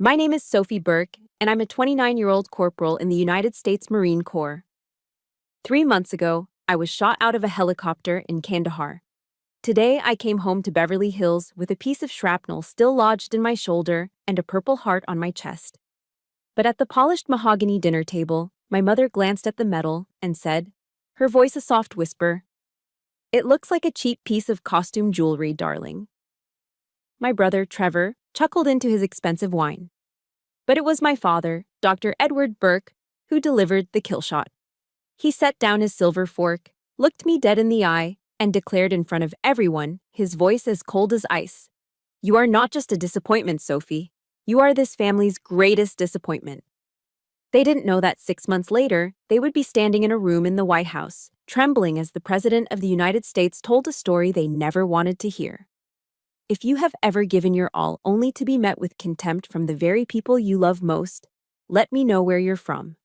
My name is Sophie Burke, and I'm a 29-year-old corporal in the United States Marine Corps. 3 months ago, I was shot out of a helicopter in Kandahar. Today, I came home to Beverly Hills with a piece of shrapnel still lodged in my shoulder and a Purple Heart on my chest. But at the polished mahogany dinner table, my mother glanced at the medal and said, her voice a soft whisper, "It looks like a cheap piece of costume jewelry, darling." My brother, Trevor, chuckled into his expensive wine. But it was my father, Dr. Edward Burke, who delivered the kill shot. He set down his silver fork, looked me dead in the eye, and declared in front of everyone, his voice as cold as ice, "You are not just a disappointment, Sophie. You are this family's greatest disappointment." They didn't know that 6 months later, they would be standing in a room in the White House, trembling as the President of the United States told a story they never wanted to hear. If you have ever given your all only to be met with contempt from the very people you love most, let me know where you're from.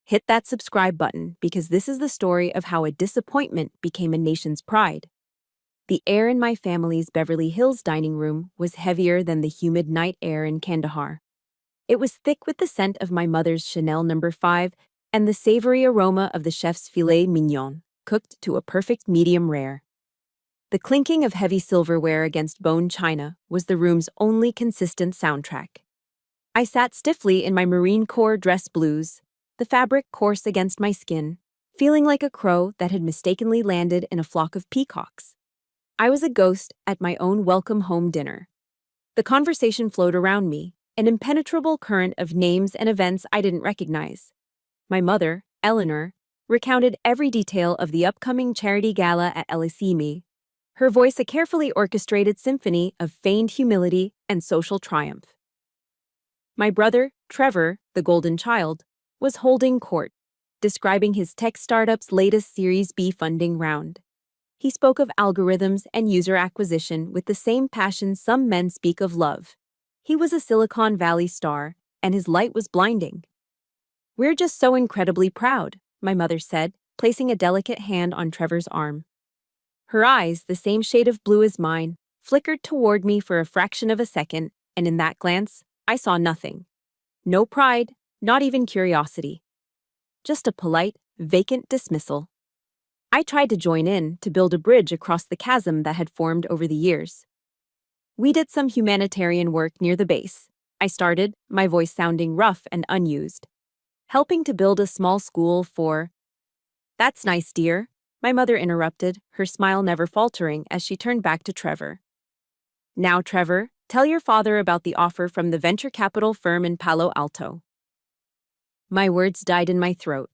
Hit that subscribe button because this is the story of how a disappointment became a nation's pride. The air in my family's Beverly Hills dining room was heavier than the humid night air in Kandahar. It was thick with the scent of my mother's Chanel No. 5 and the savory aroma of the chef's filet mignon, cooked to a perfect medium rare. The clinking of heavy silverware against bone china was the room's only consistent soundtrack. I sat stiffly in my Marine Corps dress blues, the fabric coarse against my skin, feeling like a crow that had mistakenly landed in a flock of peacocks. I was a ghost at my own welcome home dinner. The conversation flowed around me, an impenetrable current of names and events I didn't recognize. My mother, Eleanor, recounted every detail of the upcoming charity gala at Elisimi, her voice a carefully orchestrated symphony of feigned humility and social triumph. My brother, Trevor, the golden child, was holding court, describing his tech startup's latest Series B funding round. He spoke of algorithms and user acquisition with the same passion some men speak of love. He was a Silicon Valley star, and his light was blinding. "We're just so incredibly proud," my mother said, placing a delicate hand on Trevor's arm. Her eyes, the same shade of blue as mine, flickered toward me for a fraction of a second, and in that glance, I saw nothing. No pride, not even curiosity. Just a polite, vacant dismissal. I tried to join in to build a bridge across the chasm that had formed over the years. We did some humanitarian work near the base. I started, my voice sounding rough and unused. Helping to build a small school for... "That's nice, dear," my mother interrupted, her smile never faltering as she turned back to Trevor. "Now, Trevor, tell your father about the offer from the venture capital firm in Palo Alto." My words died in my throat.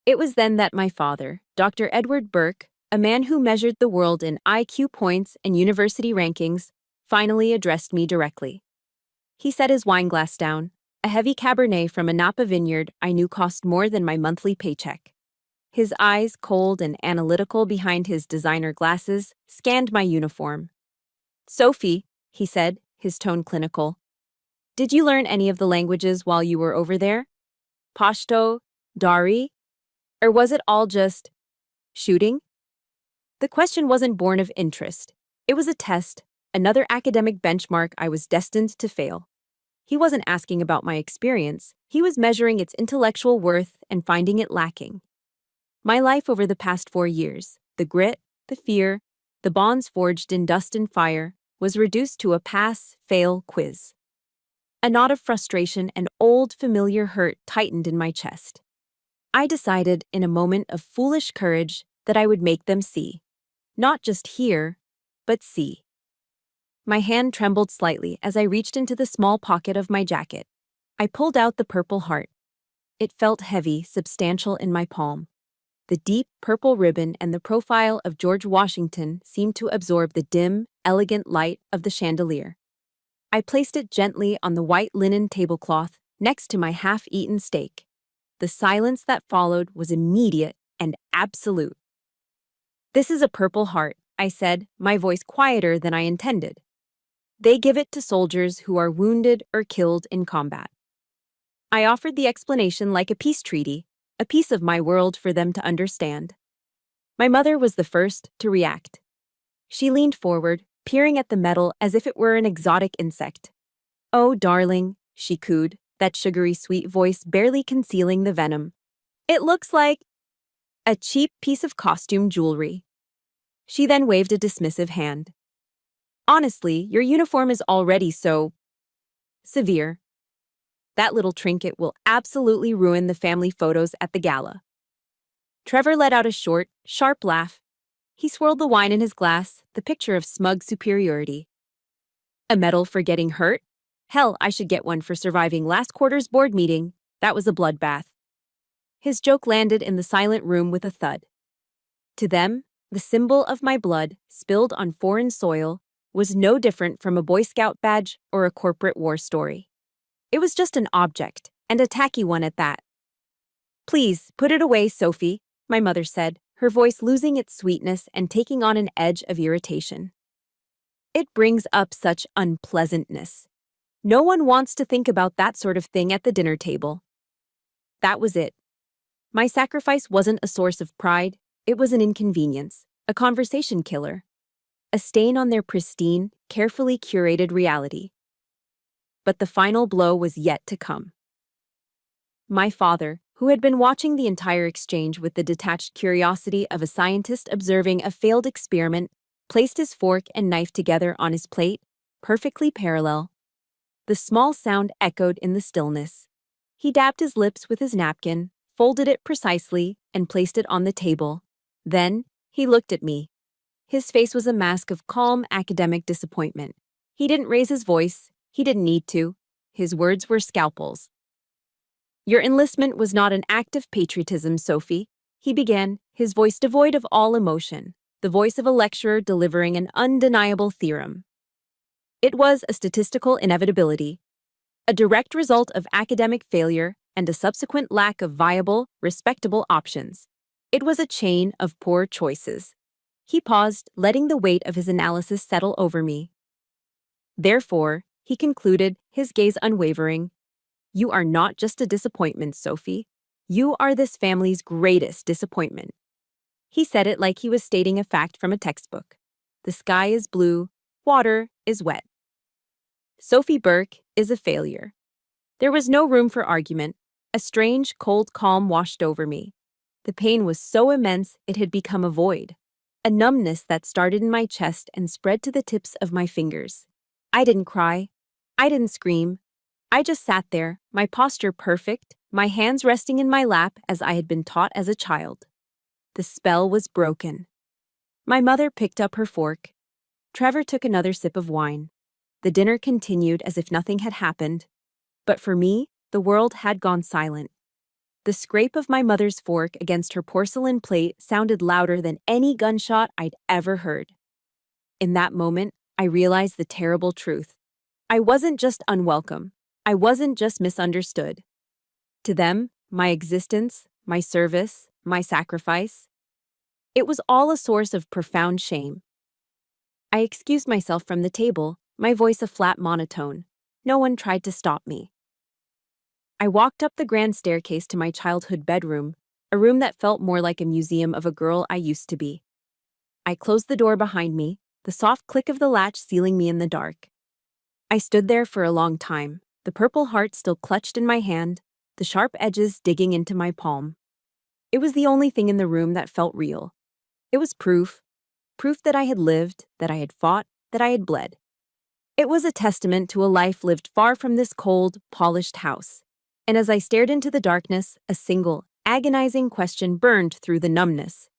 It was then that my father, Dr. Edward Burke, a man who measured the world in IQ points and university rankings, finally addressed me directly. He set his wineglass down, a heavy Cabernet from a Napa vineyard I knew cost more than my monthly paycheck. His eyes, cold and analytical behind his designer glasses, scanned my uniform. "Sophie," he said, his tone clinical, "did you learn any of the languages while you were over there? Pashto, Dari? Or was it all just shooting?" The question wasn't born of interest. It was a test, another academic benchmark I was destined to fail. He wasn't asking about my experience. He was measuring its intellectual worth and finding it lacking. My life over the past 4 years, the grit, the fear, the bonds forged in dust and fire, was reduced to a pass-fail quiz. A knot of frustration and old familiar hurt tightened in my chest. I decided, in a moment of foolish courage, that I would make them see. Not just hear, but see. My hand trembled slightly as I reached into the small pocket of my jacket. I pulled out the Purple Heart. It felt heavy, substantial in my palm. The deep purple ribbon and the profile of George Washington seemed to absorb the dim, elegant light of the chandelier. I placed it gently on the white linen tablecloth next to my half-eaten steak. The silence that followed was immediate and absolute. "This is a Purple Heart," I said, my voice quieter than I intended. "They give it to soldiers who are wounded or killed in combat." I offered the explanation like a peace treaty, a piece of my world for them to understand. My mother was the first to react. She leaned forward, peering at the medal as if it were an exotic insect. "Oh, darling," she cooed, that sugary sweet voice barely concealing the venom. "It looks like a cheap piece of costume jewelry." She then waved a dismissive hand. "Honestly, your uniform is already so severe. That little trinket will absolutely ruin the family photos at the gala." Trevor let out a short, sharp laugh. He swirled the wine in his glass, the picture of smug superiority. "A medal for getting hurt? Hell, I should get one for surviving last quarter's board meeting. That was a bloodbath." His joke landed in the silent room with a thud. To them, the symbol of my blood, spilled on foreign soil, was no different from a Boy Scout badge or a corporate war story. It was just an object, and a tacky one at that. "Please, put it away, Sophie," my mother said, her voice losing its sweetness and taking on an edge of irritation. "It brings up such unpleasantness. No one wants to think about that sort of thing at the dinner table." That was it. My sacrifice wasn't a source of pride, it was an inconvenience, a conversation killer, a stain on their pristine, carefully curated reality. But the final blow was yet to come. My father, who had been watching the entire exchange with the detached curiosity of a scientist observing a failed experiment, placed his fork and knife together on his plate, perfectly parallel. The small sound echoed in the stillness. He dabbed his lips with his napkin, folded it precisely, and placed it on the table. Then, he looked at me. His face was a mask of calm academic disappointment. He didn't raise his voice. He didn't need to. His words were scalpels. "Your enlistment was not an act of patriotism, Sophie," he began, his voice devoid of all emotion, the voice of a lecturer delivering an undeniable theorem. "It was a statistical inevitability, a direct result of academic failure and a subsequent lack of viable, respectable options. It was a chain of poor choices." He paused, letting the weight of his analysis settle over me. "Therefore," he concluded, his gaze unwavering, "you are not just a disappointment, Sophie. You are this family's greatest disappointment." He said it like he was stating a fact from a textbook. The sky is blue, water is wet. Sophie Burke is a failure. There was no room for argument. A strange, cold calm washed over me. The pain was so immense it had become a void. A numbness that started in my chest and spread to the tips of my fingers. I didn't cry. I didn't scream. I just sat there, my posture perfect, my hands resting in my lap as I had been taught as a child. The spell was broken. My mother picked up her fork. Trevor took another sip of wine. The dinner continued as if nothing had happened. But for me, the world had gone silent. The scrape of my mother's fork against her porcelain plate sounded louder than any gunshot I'd ever heard. In that moment, I realized the terrible truth. I wasn't just unwelcome. I wasn't just misunderstood. To them, my existence, my service, my sacrifice, it was all a source of profound shame. I excused myself from the table, my voice a flat monotone. No one tried to stop me. I walked up the grand staircase to my childhood bedroom, a room that felt more like a museum of a girl I used to be. I closed the door behind me, the soft click of the latch sealing me in the dark. I stood there for a long time, the purple heart still clutched in my hand, the sharp edges digging into my palm. It was the only thing in the room that felt real. It was proof that I had lived, that I had fought, that I had bled. It was a testament to a life lived far from this cold, polished house. And as I stared into the darkness, a single, agonizing question burned through the numbness.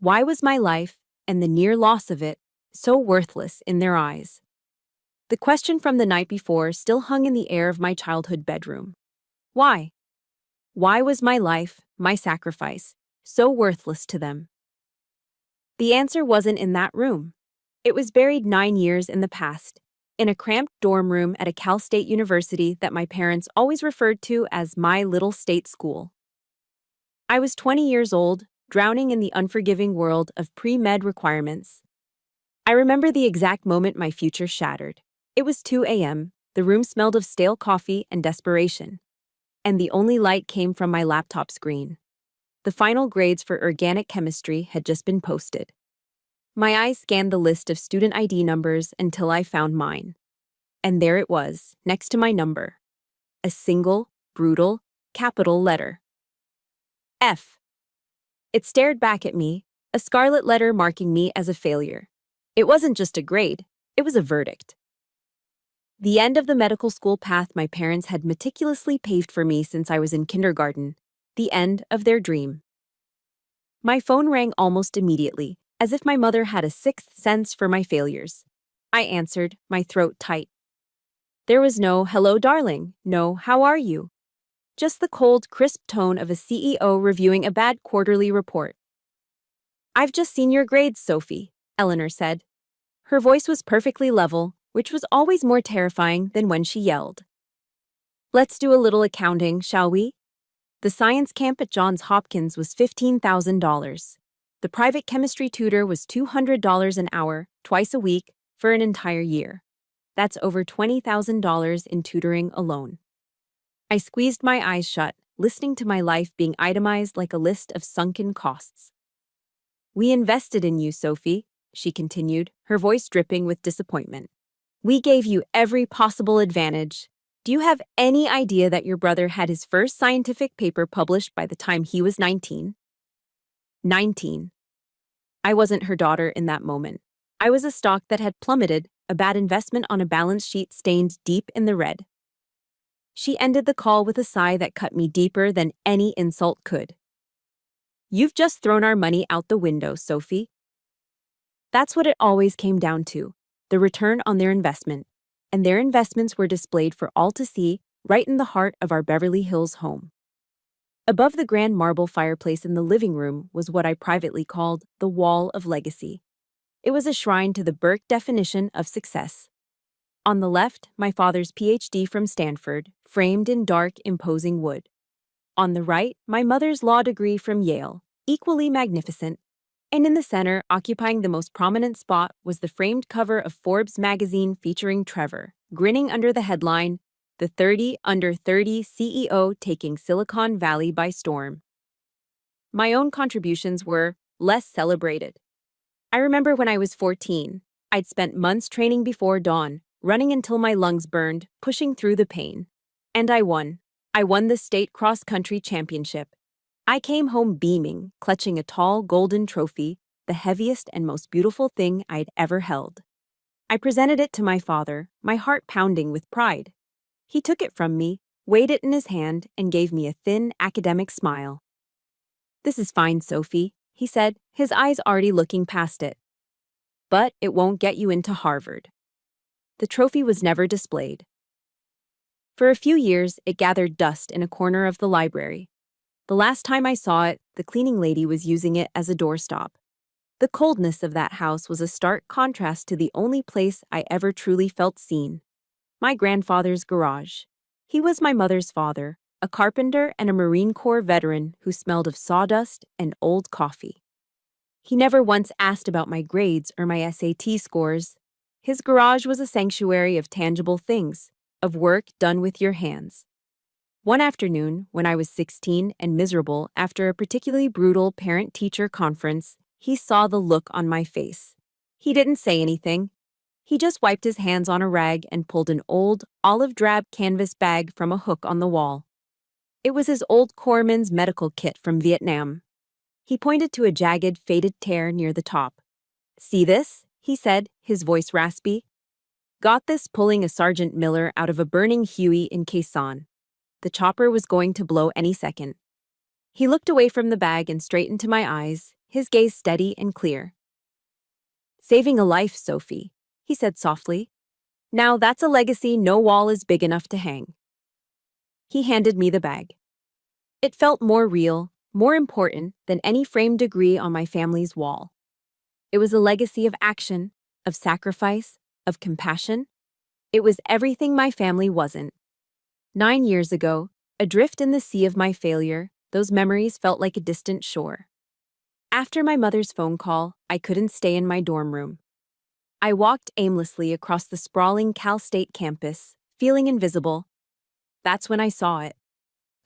Why was my life, and the near loss of it, so worthless in their eyes? The question from the night before still hung in the air of my childhood bedroom. Why? Why was my life, my sacrifice, so worthless to them? The answer wasn't in that room. It was buried 9 years in the past, in a cramped dorm room at a Cal State university that my parents always referred to as my little state school. I was 20 years old, drowning in the unforgiving world of pre-med requirements. I remember the exact moment my future shattered. It was 2 a.m., the room smelled of stale coffee and desperation, and the only light came from my laptop screen. The final grades for organic chemistry had just been posted. My eyes scanned the list of student ID numbers until I found mine. And there it was, next to my number. A single, brutal, capital letter. F. It stared back at me, a scarlet letter marking me as a failure. It wasn't just a grade, it was a verdict. The end of the medical school path my parents had meticulously paved for me since I was in kindergarten. The end of their dream. My phone rang almost immediately, as if my mother had a sixth sense for my failures. I answered, my throat tight. There was no, hello darling, no, how are you? Just the cold, crisp tone of a CEO reviewing a bad quarterly report. I've just seen your grades, Sophie, Eleanor said. Her voice was perfectly level, which was always more terrifying than when she yelled. Let's do a little accounting, shall we? The science camp at Johns Hopkins was $15,000. The private chemistry tutor was $200 an hour, twice a week, for an entire year. That's over $20,000 in tutoring alone. I squeezed my eyes shut, listening to my life being itemized like a list of sunken costs. We invested in you, Sophie, she continued, her voice dripping with disappointment. We gave you every possible advantage. Do you have any idea that your brother had his first scientific paper published by the time he was 19? 19. I wasn't her daughter in that moment. I was a stock that had plummeted, a bad investment on a balance sheet stained deep in the red. She ended the call with a sigh that cut me deeper than any insult could. You've just thrown our money out the window, Sophie. That's what it always came down to, the return on their investment. And their investments were displayed for all to see right in the heart of our Beverly Hills home. Above the grand marble fireplace in the living room was what I privately called the Wall of Legacy. It was a shrine to the Burke definition of success. On the left, my father's PhD from Stanford, framed in dark, imposing wood. On the right, my mother's law degree from Yale, equally magnificent. And in the center, occupying the most prominent spot, was the framed cover of Forbes magazine featuring Trevor, grinning under the headline, "The 30 Under 30 CEO Taking Silicon Valley by Storm." My own contributions were less celebrated. I remember when I was 14, I'd spent months training before dawn, running until my lungs burned, pushing through the pain. And I won. I won the state cross-country championship. I came home beaming, clutching a tall golden trophy, the heaviest and most beautiful thing I'd ever held. I presented it to my father, my heart pounding with pride. He took it from me, weighed it in his hand, and gave me a thin, academic smile. This is fine, Sophie, he said, his eyes already looking past it. But it won't get you into Harvard. The trophy was never displayed. For a few years, it gathered dust in a corner of the library. The last time I saw it, the cleaning lady was using it as a doorstop. The coldness of that house was a stark contrast to the only place I ever truly felt seen. My grandfather's garage. He was my mother's father, a carpenter and a Marine Corps veteran who smelled of sawdust and old coffee. He never once asked about my grades or my SAT scores. His garage was a sanctuary of tangible things, of work done with your hands. One afternoon, when I was 16 and miserable after a particularly brutal parent-teacher conference, he saw the look on my face. He didn't say anything. He just wiped his hands on a rag and pulled an old, olive-drab canvas bag from a hook on the wall. It was his old corpsman's medical kit from Vietnam. He pointed to a jagged, faded tear near the top. "See this?" he said, his voice raspy. "Got this pulling a Sergeant Miller out of a burning Huey in Khe Sanh. The chopper was going to blow any second." He looked away from the bag and straight into my eyes, his gaze steady and clear. "Saving a life, Sophie," he said softly. "Now that's a legacy no wall is big enough to hang." He handed me the bag. It felt more real, more important than any framed degree on my family's wall. It was a legacy of action, of sacrifice, of compassion. It was everything my family wasn't. 9 years ago, adrift in the sea of my failure, those memories felt like a distant shore. After my mother's phone call, I couldn't stay in my dorm room. I walked aimlessly across the sprawling Cal State campus, feeling invisible. That's when I saw it.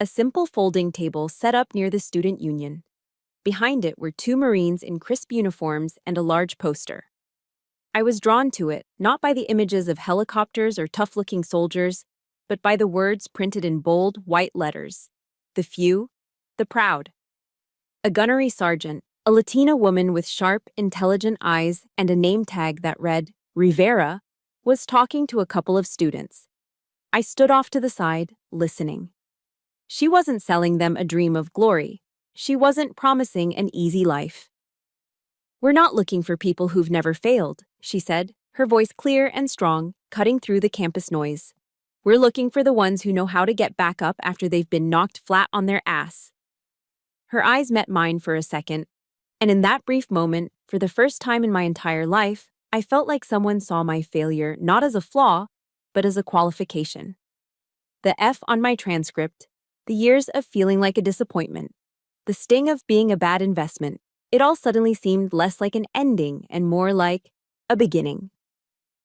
A simple folding table set up near the student union. Behind it were 2 Marines in crisp uniforms and a large poster. I was drawn to it, not by the images of helicopters or tough-looking soldiers, but by the words printed in bold, white letters. The few, the proud. A gunnery sergeant, a Latina woman with sharp, intelligent eyes and a name tag that read, Rivera, was talking to a couple of students. I stood off to the side, listening. She wasn't selling them a dream of glory. She wasn't promising an easy life. "We're not looking for people who've never failed," she said, her voice clear and strong, cutting through the campus noise. "We're looking for the ones who know how to get back up after they've been knocked flat on their ass." Her eyes met mine for a second, and in that brief moment, for the first time in my entire life, I felt like someone saw my failure not as a flaw, but as a qualification. The F on my transcript, the years of feeling like a disappointment, the sting of being a bad investment, it all suddenly seemed less like an ending and more like a beginning.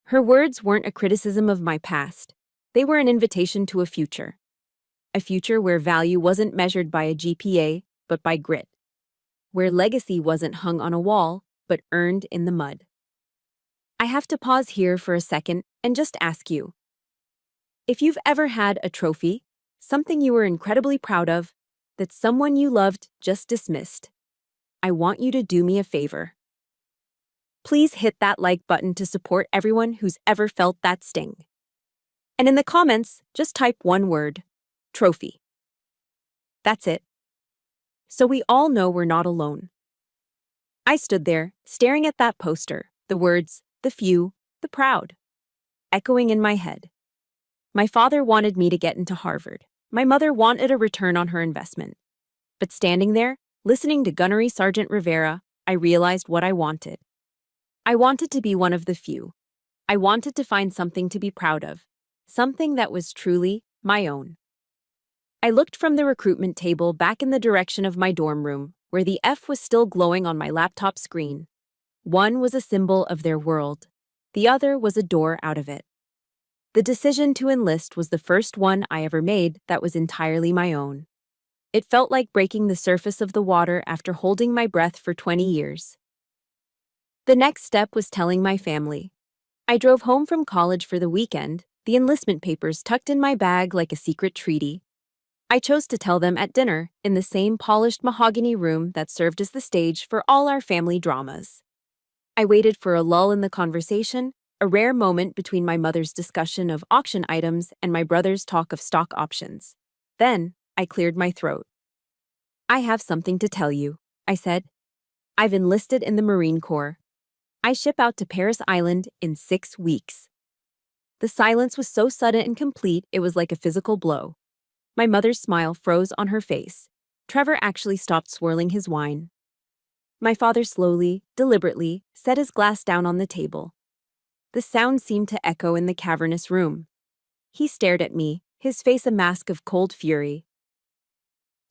Her words weren't a criticism of my past. They were an invitation to a future. A future where value wasn't measured by a GPA, but by grit. Where legacy wasn't hung on a wall, but earned in the mud. I have to pause here for a second and just ask you. If you've ever had a trophy, something you were incredibly proud of, that someone you loved just dismissed, I want you to do me a favor. Please hit that like button to support everyone who's ever felt that sting. And in the comments, just type one word, trophy. That's it. So we all know we're not alone. I stood there, staring at that poster, the words, the few, the proud, echoing in my head. My father wanted me to get into Harvard. My mother wanted a return on her investment. But standing there, listening to Gunnery Sergeant Rivera, I realized what I wanted. I wanted to be one of the few. I wanted to find something to be proud of, something that was truly my own. I looked from the recruitment table back in the direction of my dorm room, where the F was still glowing on my laptop screen. One was a symbol of their world. The other was a door out of it. The decision to enlist was the first one I ever made that was entirely my own. It felt like breaking the surface of the water after holding my breath for 20 years. The next step was telling my family. I drove home from college for the weekend, the enlistment papers tucked in my bag like a secret treaty. I chose to tell them at dinner in the same polished mahogany room that served as the stage for all our family dramas. I waited for a lull in the conversation, a rare moment between my mother's discussion of auction items and my brother's talk of stock options. Then, I cleared my throat. "I have something to tell you," I said. "I've enlisted in the Marine Corps. I ship out to Paris Island in 6 weeks." The silence was so sudden and complete it was like a physical blow. My mother's smile froze on her face. Trevor actually stopped swirling his wine. My father slowly, deliberately, set his glass down on the table. The sound seemed to echo in the cavernous room. He stared at me, his face a mask of cold fury.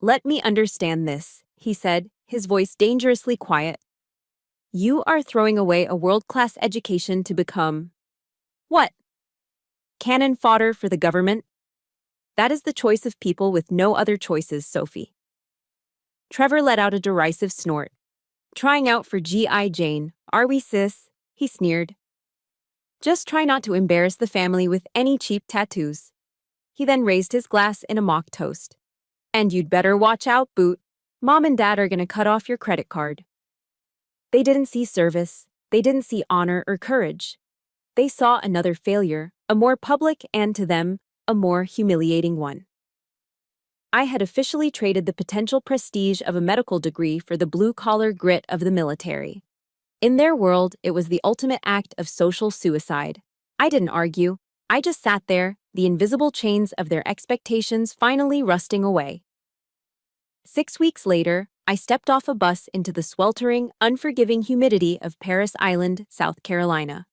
"Let me understand this," he said, his voice dangerously quiet. "You are throwing away a world-class education to become... what? Cannon fodder for the government? That is the choice of people with no other choices, Sophie." Trevor let out a derisive snort. "Trying out for G.I. Jane, are we, sis?" he sneered. "Just try not to embarrass the family with any cheap tattoos." He then raised his glass in a mock toast. "And you'd better watch out, Boot. Mom and Dad are gonna cut off your credit card." They didn't see service. They didn't see honor or courage. They saw another failure, a more public and, to them, a more humiliating one. I had officially traded the potential prestige of a medical degree for the blue-collar grit of the military. In their world, it was the ultimate act of social suicide. I didn't argue. I just sat there, the invisible chains of their expectations finally rusting away. 6 weeks later, I stepped off a bus into the sweltering, unforgiving humidity of Paris Island, South Carolina.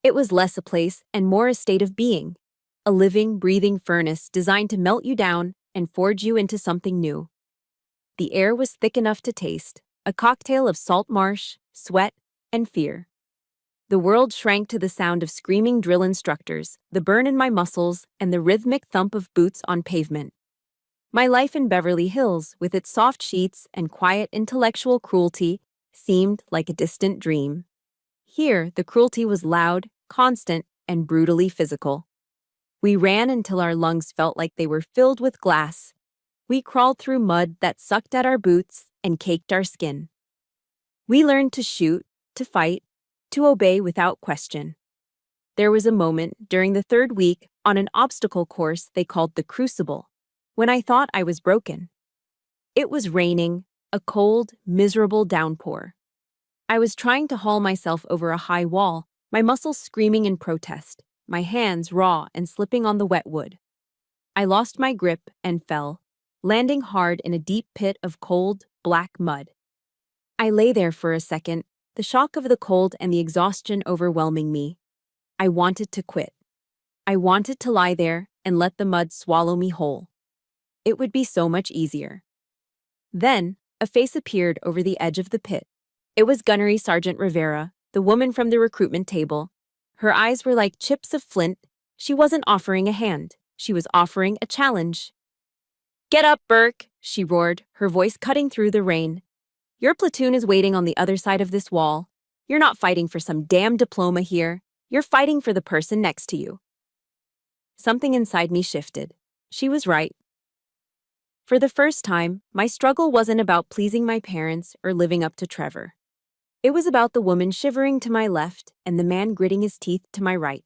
It was less a place and more a state of being, a living, breathing furnace designed to melt you down and forge you into something new. The air was thick enough to taste, a cocktail of salt marsh, sweat, and fear. The world shrank to the sound of screaming drill instructors, the burn in my muscles, and the rhythmic thump of boots on pavement. My life in Beverly Hills, with its soft sheets and quiet intellectual cruelty, seemed like a distant dream. Here, the cruelty was loud, constant, and brutally physical. We ran until our lungs felt like they were filled with glass. We crawled through mud that sucked at our boots and caked our skin. We learned to shoot, to fight, to obey without question. There was a moment during the third week on an obstacle course they called the Crucible, when I thought I was broken. It was raining, a cold, miserable downpour. I was trying to haul myself over a high wall, my muscles screaming in protest, my hands raw and slipping on the wet wood. I lost my grip and fell, landing hard in a deep pit of cold, black mud. I lay there for a second, the shock of the cold and the exhaustion overwhelming me. I wanted to quit. I wanted to lie there and let the mud swallow me whole. It would be so much easier. Then, a face appeared over the edge of the pit. It was Gunnery Sergeant Rivera, the woman from the recruitment table. Her eyes were like chips of flint. She wasn't offering a hand. She was offering a challenge. "Get up, Burke," she roared, her voice cutting through the rain. "Your platoon is waiting on the other side of this wall. You're not fighting for some damn diploma here. You're fighting for the person next to you." Something inside me shifted. She was right. For the first time, my struggle wasn't about pleasing my parents or living up to Trevor. It was about the woman shivering to my left and the man gritting his teeth to my right.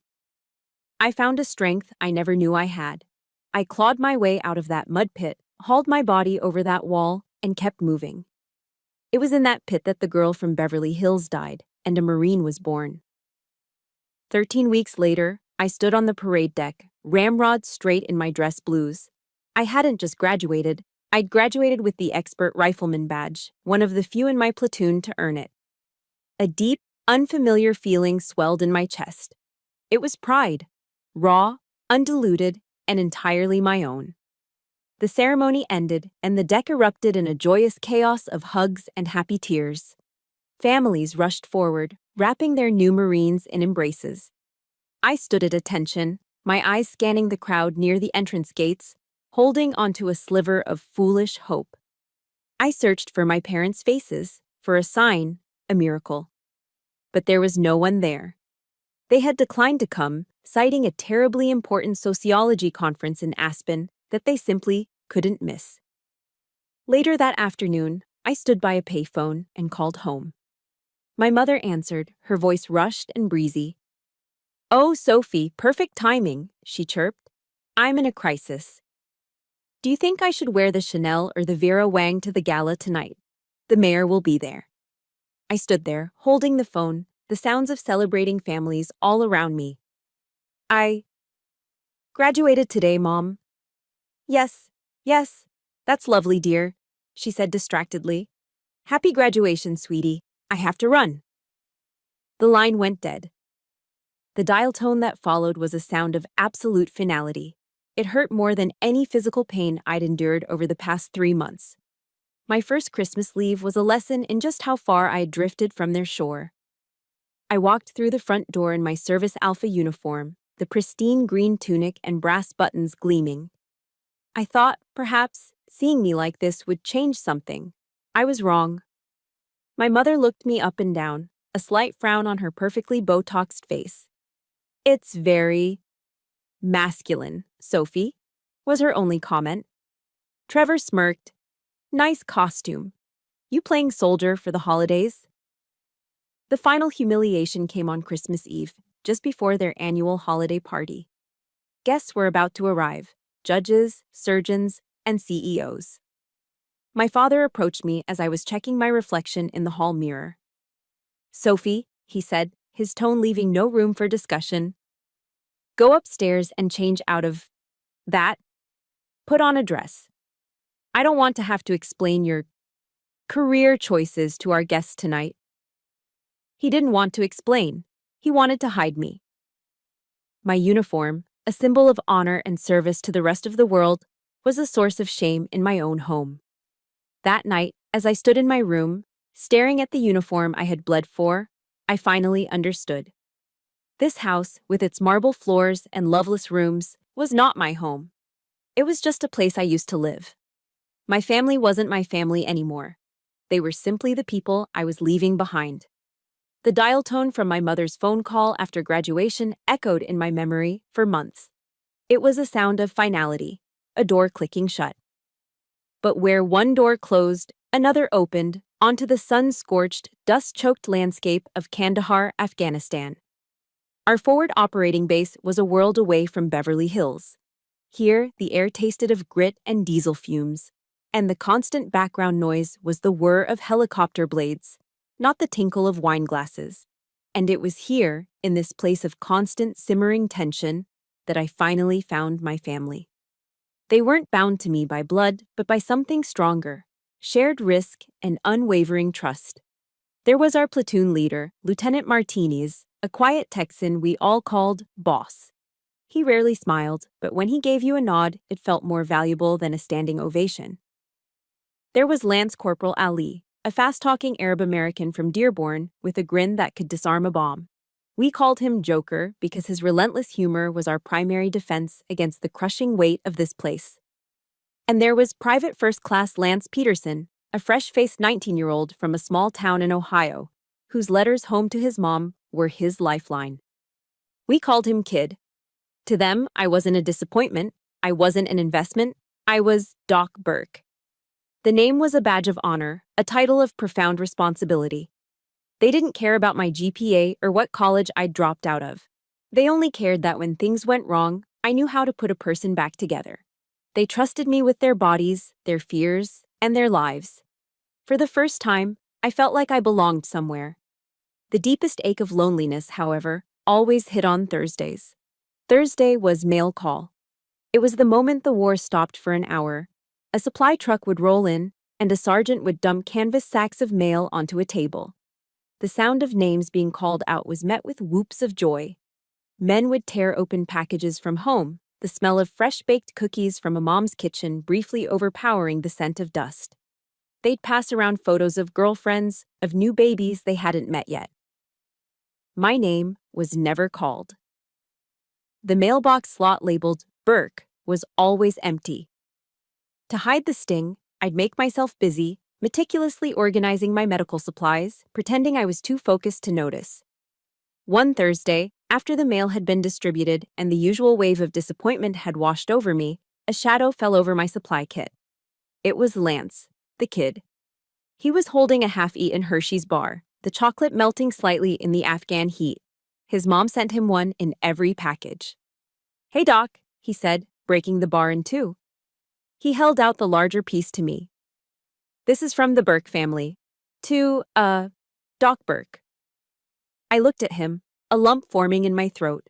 I found a strength I never knew I had. I clawed my way out of that mud pit, hauled my body over that wall, and kept moving. It was in that pit that the girl from Beverly Hills died, and a Marine was born. 13 weeks later, I stood on the parade deck, ramrod straight in my dress blues. I hadn't just graduated, I'd graduated with the Expert Rifleman badge, one of the few in my platoon to earn it. A deep, unfamiliar feeling swelled in my chest. It was pride, raw, undiluted, and entirely my own. The ceremony ended, and the deck erupted in a joyous chaos of hugs and happy tears. Families rushed forward, wrapping their new Marines in embraces. I stood at attention, my eyes scanning the crowd near the entrance gates, holding onto a sliver of foolish hope. I searched for my parents' faces, for a sign, a miracle. But there was no one there. They had declined to come, citing a terribly important sociology conference in Aspen that they simply couldn't miss. Later that afternoon, I stood by a payphone and called home. My mother answered, her voice rushed and breezy. "Oh, Sophie, perfect timing," she chirped. "I'm in a crisis. Do you think I should wear the Chanel or the Vera Wang to the gala tonight? The mayor will be there." I stood there, holding the phone, the sounds of celebrating families all around me. "I graduated today, Mom." Yes, that's lovely, dear," she said distractedly. "Happy graduation, sweetie. I have to run." The line went dead. The dial tone that followed was a sound of absolute finality. It hurt more than any physical pain I'd endured over the past 3 months. My first Christmas leave was a lesson in just how far I had drifted from their shore. I walked through the front door in my Service Alpha uniform, the pristine green tunic and brass buttons gleaming. I thought, perhaps, seeing me like this would change something. I was wrong. My mother looked me up and down, a slight frown on her perfectly Botoxed face. "It's very masculine, Sophie," was her only comment. Trevor smirked. "Nice costume. You playing soldier for the holidays?" The final humiliation came on Christmas Eve, just before their annual holiday party. Guests were about to arrive: judges, surgeons, and CEOs. My father approached me as I was checking my reflection in the hall mirror. "Sophie," he said, his tone leaving no room for discussion, "go upstairs and change out of that. Put on a dress. I don't want to have to explain your career choices to our guests tonight." He didn't want to explain. He wanted to hide me. My uniform, a symbol of honor and service to the rest of the world, was a source of shame in my own home. That night, as I stood in my room, staring at the uniform I had bled for, I finally understood. This house, with its marble floors and loveless rooms, was not my home. It was just a place I used to live. My family wasn't my family anymore. They were simply the people I was leaving behind. The dial tone from my mother's phone call after graduation echoed in my memory for months. It was a sound of finality, a door clicking shut. But where one door closed, another opened onto the sun-scorched, dust-choked landscape of Kandahar, Afghanistan. Our forward operating base was a world away from Beverly Hills. Here, the air tasted of grit and diesel fumes, and the constant background noise was the whir of helicopter blades, not the tinkle of wine glasses. And it was here, in this place of constant simmering tension, that I finally found my family. They weren't bound to me by blood, but by something stronger, shared risk and unwavering trust. There was our platoon leader, Lieutenant Martinez, a quiet Texan we all called Boss. He rarely smiled, but when he gave you a nod, it felt more valuable than a standing ovation. There was Lance Corporal Ali, a fast-talking Arab American from Dearborn with a grin that could disarm a bomb. We called him Joker because his relentless humor was our primary defense against the crushing weight of this place. And there was Private First Class Lance Peterson, a fresh-faced 19-year-old from a small town in Ohio, whose letters home to his mom were his lifeline. We called him Kid. To them, I wasn't a disappointment, I wasn't an investment, I was Doc Burke. The name was a badge of honor, a title of profound responsibility. They didn't care about my GPA or what college I'd dropped out of. They only cared that when things went wrong, I knew how to put a person back together. They trusted me with their bodies, their fears, and their lives. For the first time, I felt like I belonged somewhere. The deepest ache of loneliness, however, always hit on Thursdays. Thursday was mail call. It was the moment the war stopped for an hour. A supply truck would roll in, and a sergeant would dump canvas sacks of mail onto a table. The sound of names being called out was met with whoops of joy. Men would tear open packages from home, the smell of fresh-baked cookies from a mom's kitchen briefly overpowering the scent of dust. They'd pass around photos of girlfriends, of new babies they hadn't met yet. My name was never called. The mailbox slot labeled Burke was always empty. To hide the sting, I'd make myself busy, meticulously organizing my medical supplies, pretending I was too focused to notice. One Thursday, after the mail had been distributed and the usual wave of disappointment had washed over me, a shadow fell over my supply kit. It was Lance, the kid. He was holding a half-eaten Hershey's bar, the chocolate melting slightly in the Afghan heat. His mom sent him one in every package. "Hey, Doc," he said, breaking the bar in two. He held out the larger piece to me. "This is from the Burke family. To, Doc Burke." I looked at him, a lump forming in my throat.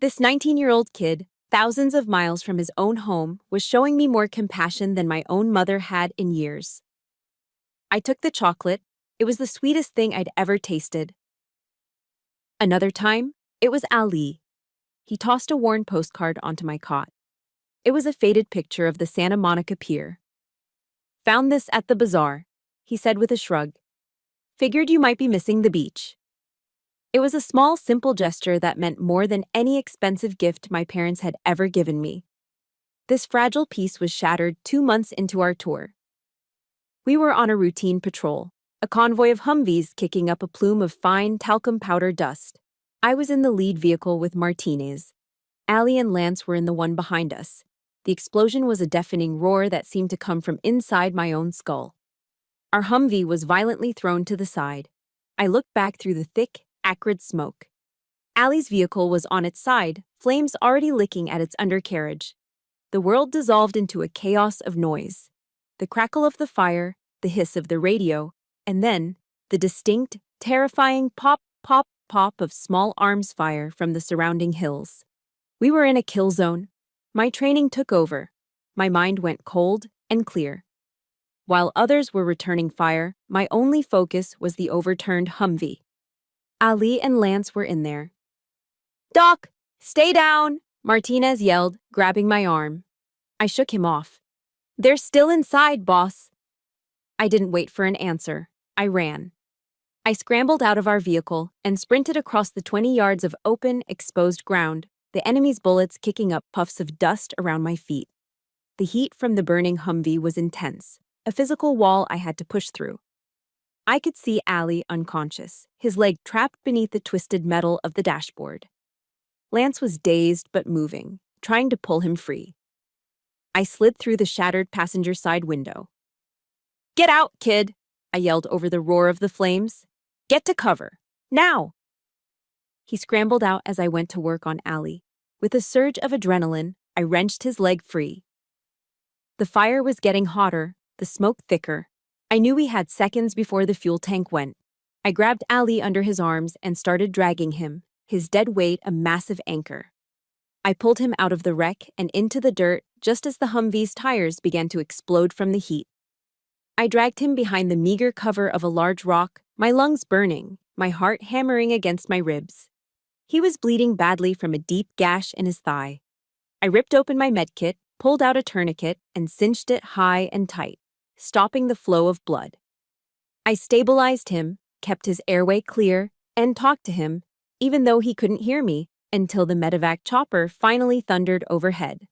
This 19-year-old kid, thousands of miles from his own home, was showing me more compassion than my own mother had in years. I took the chocolate. It was the sweetest thing I'd ever tasted. Another time, it was Ali. He tossed a worn postcard onto my cot. It was a faded picture of the Santa Monica Pier. "Found this at the bazaar," he said with a shrug. "Figured you might be missing the beach." It was a small, simple gesture that meant more than any expensive gift my parents had ever given me. This fragile piece was shattered 2 months into our tour. We were on a routine patrol, a convoy of Humvees kicking up a plume of fine talcum powder dust. I was in the lead vehicle with Martinez. Ali and Lance were in the one behind us. The explosion was a deafening roar that seemed to come from inside my own skull. Our Humvee was violently thrown to the side. I looked back through the thick, acrid smoke. Ali's vehicle was on its side, flames already licking at its undercarriage. The world dissolved into a chaos of noise. The crackle of the fire, the hiss of the radio, and then the distinct, terrifying pop, pop, pop of small arms fire from the surrounding hills. We were in a kill zone. My training took over. My mind went cold and clear. While others were returning fire, my only focus was the overturned Humvee. Ali and Lance were in there. "Doc, stay down!" Martinez yelled, grabbing my arm. I shook him off. "They're still inside, boss." I didn't wait for an answer. I ran. I scrambled out of our vehicle and sprinted across the 20 yards of open, exposed ground, the enemy's bullets kicking up puffs of dust around my feet. The heat from the burning Humvee was intense, a physical wall I had to push through. I could see Ali unconscious, his leg trapped beneath the twisted metal of the dashboard. Lance was dazed but moving, trying to pull him free. I slid through the shattered passenger side window. "Get out, kid!" I yelled over the roar of the flames. "Get to cover! Now!" He scrambled out as I went to work on Ali. With a surge of adrenaline, I wrenched his leg free. The fire was getting hotter, the smoke thicker. I knew we had seconds before the fuel tank went. I grabbed Ali under his arms and started dragging him, his dead weight a massive anchor. I pulled him out of the wreck and into the dirt just as the Humvee's tires began to explode from the heat. I dragged him behind the meager cover of a large rock, my lungs burning, my heart hammering against my ribs. He was bleeding badly from a deep gash in his thigh. I ripped open my medkit, pulled out a tourniquet, and cinched it high and tight, stopping the flow of blood. I stabilized him, kept his airway clear, and talked to him, even though he couldn't hear me, until the medevac chopper finally thundered overhead.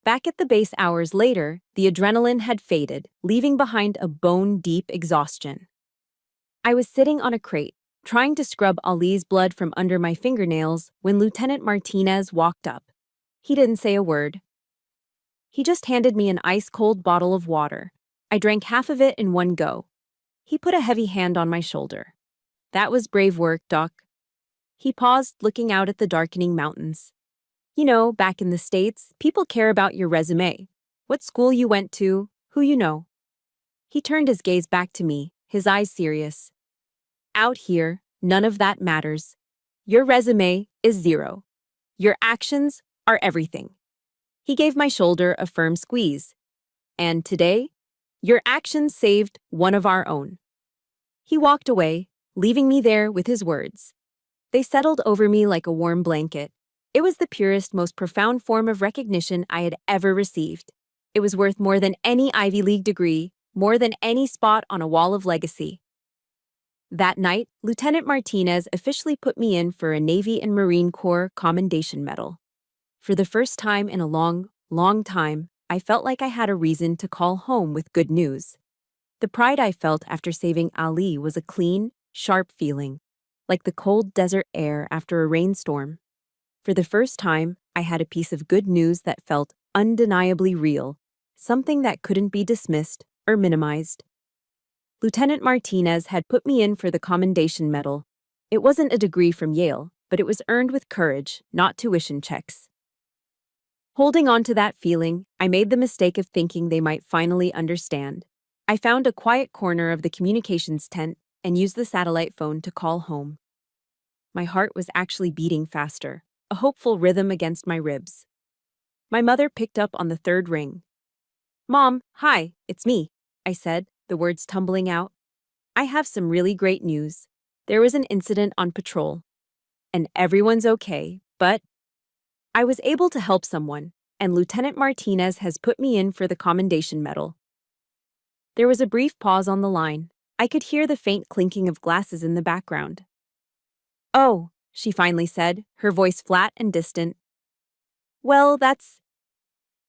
Back at the base hours later, the adrenaline had faded, leaving behind a bone-deep exhaustion. I was sitting on a crate, trying to scrub Ali's blood from under my fingernails when Lieutenant Martinez walked up. He didn't say a word. He just handed me an ice-cold bottle of water. I drank half of it in one go. He put a heavy hand on my shoulder. "That was brave work, Doc." He paused, looking out at the darkening mountains. "You know, back in the States, people care about your resume. What school you went to, who you know." He turned his gaze back to me, his eyes serious. "Out here, none of that matters. Your resume is zero. Your actions are everything." He gave my shoulder a firm squeeze. "And today, your actions saved one of our own." He walked away, leaving me there with his words. They settled over me like a warm blanket. It was the purest, most profound form of recognition I had ever received. It was worth more than any Ivy League degree, more than any spot on a wall of legacy. That night, Lieutenant Martinez officially put me in for a Navy and Marine Corps Commendation Medal. For the first time in a long, long time, I felt like I had a reason to call home with good news. The pride I felt after saving Ali was a clean, sharp feeling, like the cold desert air after a rainstorm. For the first time, I had a piece of good news that felt undeniably real, something that couldn't be dismissed or minimized. Lieutenant Martinez had put me in for the Commendation Medal. It wasn't a degree from Yale, but it was earned with courage, not tuition checks. Holding on to that feeling, I made the mistake of thinking they might finally understand. I found a quiet corner of the communications tent and used the satellite phone to call home. My heart was actually beating faster, a hopeful rhythm against my ribs. My mother picked up on the third ring. "Mom, hi, it's me," I said, the words tumbling out. "I have some really great news. There was an incident on patrol. And everyone's okay, but I was able to help someone, and Lieutenant Martinez has put me in for the Commendation Medal." There was a brief pause on the line. I could hear the faint clinking of glasses in the background. "Oh," she finally said, her voice flat and distant. "Well, that's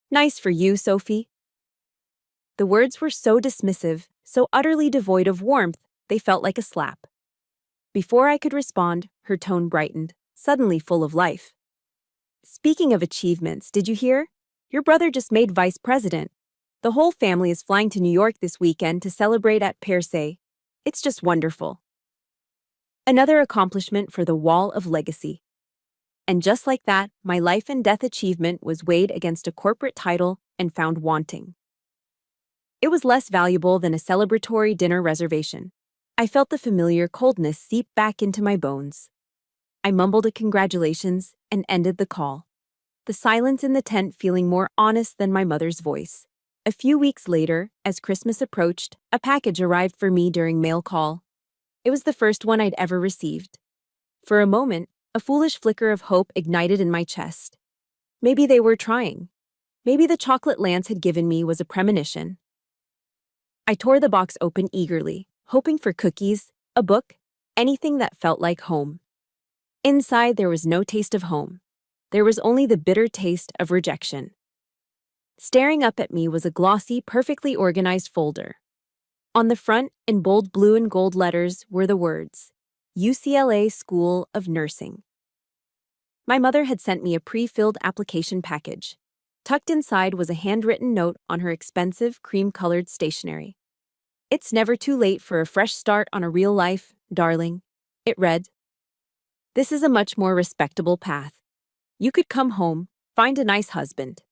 nice for you, Sophie." The words were so dismissive, so utterly devoid of warmth, they felt like a slap. Before I could respond, her tone brightened, suddenly full of life. "Speaking of achievements, did you hear? Your brother just made vice president. The whole family is flying to New York this weekend to celebrate at Perse. It's just wonderful." Another accomplishment for the wall of legacy. And just like that, my life and death achievement was weighed against a corporate title and found wanting. It was less valuable than a celebratory dinner reservation. I felt the familiar coldness seep back into my bones. I mumbled a congratulations and ended the call, the silence in the tent feeling more honest than my mother's voice. A few weeks later, as Christmas approached, a package arrived for me during mail call. It was the first one I'd ever received. For a moment, a foolish flicker of hope ignited in my chest. Maybe they were trying. Maybe the chocolate Lance had given me was a premonition. I tore the box open eagerly, hoping for cookies, a book, anything that felt like home. Inside, there was no taste of home. There was only the bitter taste of rejection. Staring up at me was a glossy, perfectly organized folder. On the front, in bold blue and gold letters, were the words, UCLA School of Nursing. My mother had sent me a pre-filled application package. Tucked inside was a handwritten note on her expensive, cream-colored stationery. It's never too late for a fresh start on a real life, darling. It read, this is a much more respectable path. You could come home, find a nice husband.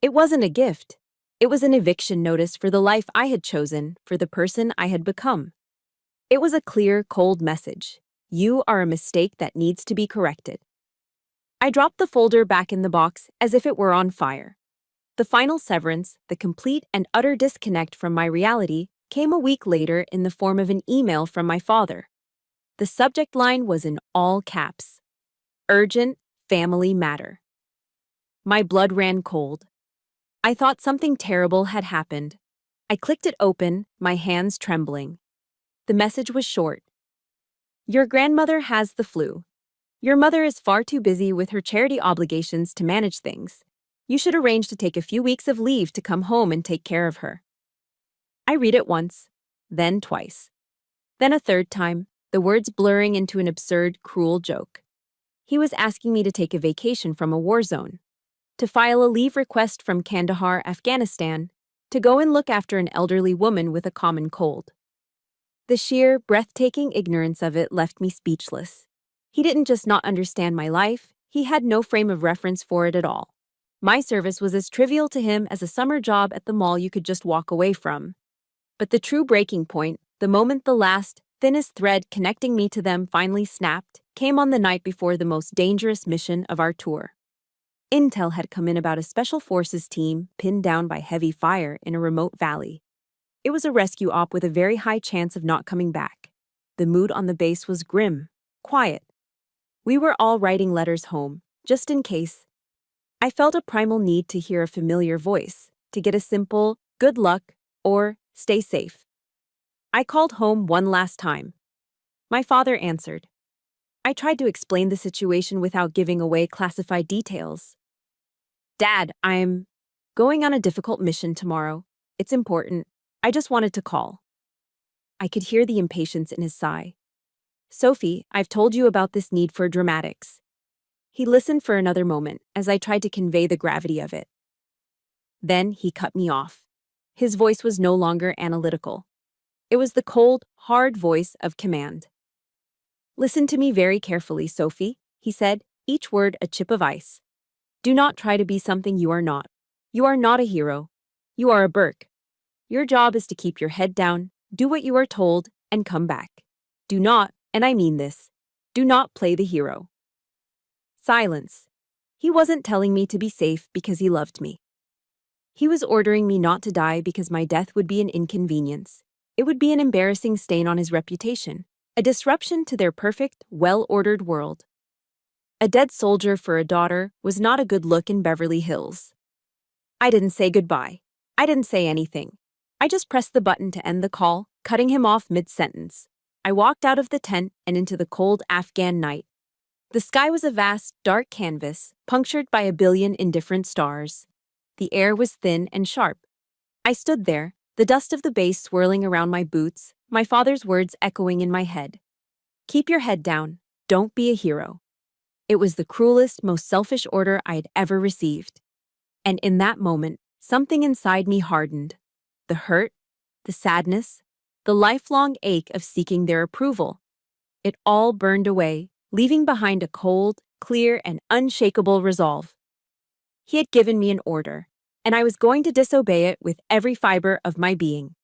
It wasn't a gift. It was an eviction notice for the life I had chosen, for the person I had become. It was a clear, cold message. You are a mistake that needs to be corrected. I dropped the folder back in the box as if it were on fire. The final severance, the complete and utter disconnect from my reality, came a week later in the form of an email from my father. The subject line was in all caps. Urgent family matter. My blood ran cold. I thought something terrible had happened. I clicked it open, my hands trembling. The message was short. Your grandmother has the flu. Your mother is far too busy with her charity obligations to manage things. You should arrange to take a few weeks of leave to come home and take care of her. I read it once, then twice. Then a third time, the words blurring into an absurd, cruel joke. He was asking me to take a vacation from a war zone, to file a leave request from Kandahar, Afghanistan, to go and look after an elderly woman with a common cold. The sheer, breathtaking ignorance of it left me speechless. He didn't just not understand my life, he had no frame of reference for it at all. My service was as trivial to him as a summer job at the mall you could just walk away from. But the true breaking point, the moment the last, thinnest thread connecting me to them finally snapped, came on the night before the most dangerous mission of our tour. Intel had come in about a special forces team pinned down by heavy fire in a remote valley. It was a rescue op with a very high chance of not coming back. The mood on the base was grim, quiet. We were all writing letters home, just in case. I felt a primal need to hear a familiar voice, to get a simple, good luck, or stay safe. I called home one last time. My father answered. I tried to explain the situation without giving away classified details. Dad, I'm going on a difficult mission tomorrow. It's important. I just wanted to call. I could hear the impatience in his sigh. Sophie, I've told you about this need for dramatics. He listened for another moment as I tried to convey the gravity of it. Then he cut me off. His voice was no longer analytical. It was the cold, hard voice of command. Listen to me very carefully, Sophie, he said, each word a chip of ice. Do not try to be something you are not. You are not a hero. You are a Burke. Your job is to keep your head down, do what you are told, and come back. Do not, and I mean this, do not play the hero. Silence. He wasn't telling me to be safe because he loved me. He was ordering me not to die because my death would be an inconvenience. It would be an embarrassing stain on his reputation, a disruption to their perfect, well-ordered world. A dead soldier for a daughter was not a good look in Beverly Hills. I didn't say goodbye. I didn't say anything. I just pressed the button to end the call, cutting him off mid-sentence. I walked out of the tent and into the cold Afghan night. The sky was a vast, dark canvas, punctured by a billion indifferent stars. The air was thin and sharp. I stood there, the dust of the base swirling around my boots, my father's words echoing in my head. Keep your head down. Don't be a hero. It was the cruelest, most selfish order I had ever received. And in that moment, something inside me hardened. The hurt, the sadness, the lifelong ache of seeking their approval. It all burned away, leaving behind a cold, clear, and unshakable resolve. He had given me an order, and I was going to disobey it with every fiber of my being.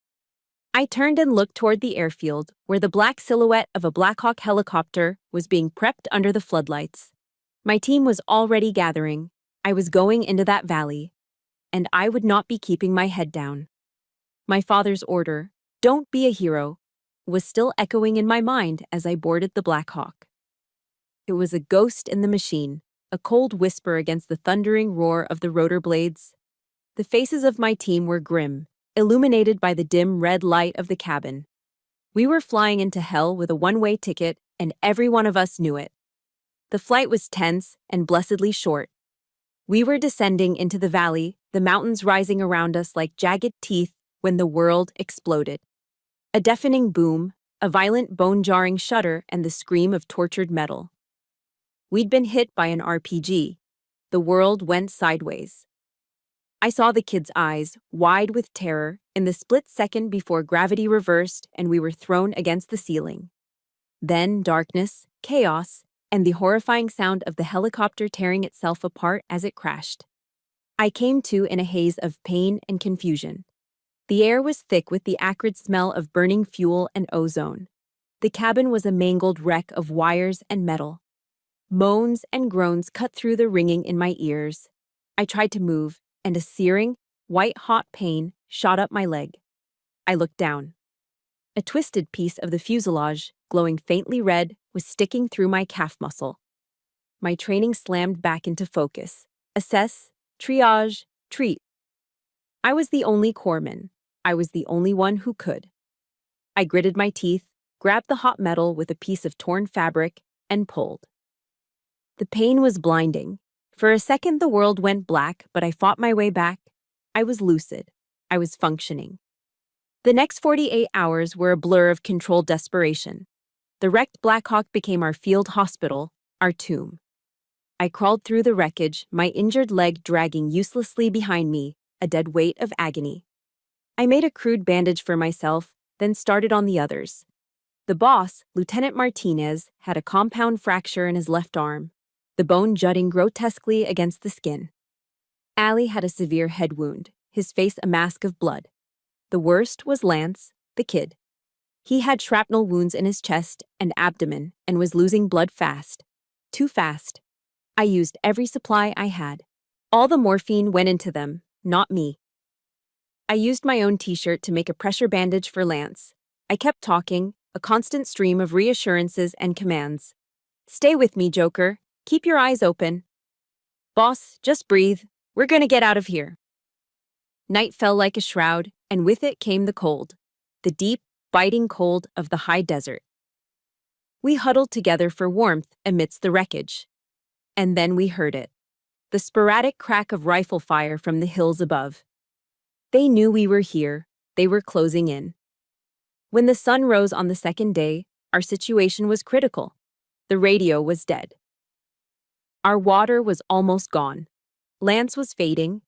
I turned and looked toward the airfield, where the black silhouette of a Black Hawk helicopter was being prepped under the floodlights. My team was already gathering. I was going into that valley, and I would not be keeping my head down. My father's order, "Don't be a hero," was still echoing in my mind as I boarded the Black Hawk. It was a ghost in the machine, a cold whisper against the thundering roar of the rotor blades. The faces of my team were grim, illuminated by the dim red light of the cabin. We were flying into hell with a one-way ticket, and every one of us knew it. The flight was tense and blessedly short. We were descending into the valley, the mountains rising around us like jagged teeth when the world exploded. A deafening boom, a violent bone-jarring shudder, and the scream of tortured metal. We'd been hit by an RPG. The world went sideways. I saw the kid's eyes, wide with terror, in the split second before gravity reversed and we were thrown against the ceiling. Then darkness, chaos, and the horrifying sound of the helicopter tearing itself apart as it crashed. I came to in a haze of pain and confusion. The air was thick with the acrid smell of burning fuel and ozone. The cabin was a mangled wreck of wires and metal. Moans and groans cut through the ringing in my ears. I tried to move, and a searing, white-hot pain shot up my leg. I looked down. A twisted piece of the fuselage, glowing faintly red, was sticking through my calf muscle. My training slammed back into focus. Assess, triage, treat. I was the only corpsman. I was the only one who could. I gritted my teeth, grabbed the hot metal with a piece of torn fabric, and pulled. The pain was blinding. For a second the world went black, but I fought my way back. I was lucid. I was functioning. The next 48 hours were a blur of controlled desperation. The wrecked Blackhawk became our field hospital, our tomb. I crawled through the wreckage, my injured leg dragging uselessly behind me, a dead weight of agony. I made a crude bandage for myself, then started on the others. The boss, Lieutenant Martinez, had a compound fracture in his left arm, the bone jutting grotesquely against the skin. Ali had a severe head wound, his face a mask of blood. The worst was Lance, the kid. He had shrapnel wounds in his chest and abdomen and was losing blood fast. Too fast. I used every supply I had. All the morphine went into them, not me. I used my own t-shirt to make a pressure bandage for Lance. I kept talking, a constant stream of reassurances and commands. Stay with me, Joker. Keep your eyes open. Boss, just breathe. We're gonna get out of here. Night fell like a shroud, and with it came the cold. The deep, biting cold of the high desert. We huddled together for warmth amidst the wreckage. And then we heard it. The sporadic crack of rifle fire from the hills above. They knew we were here. They were closing in. When the sun rose on the second day, our situation was critical. The radio was dead. Our water was almost gone. Lance was fading.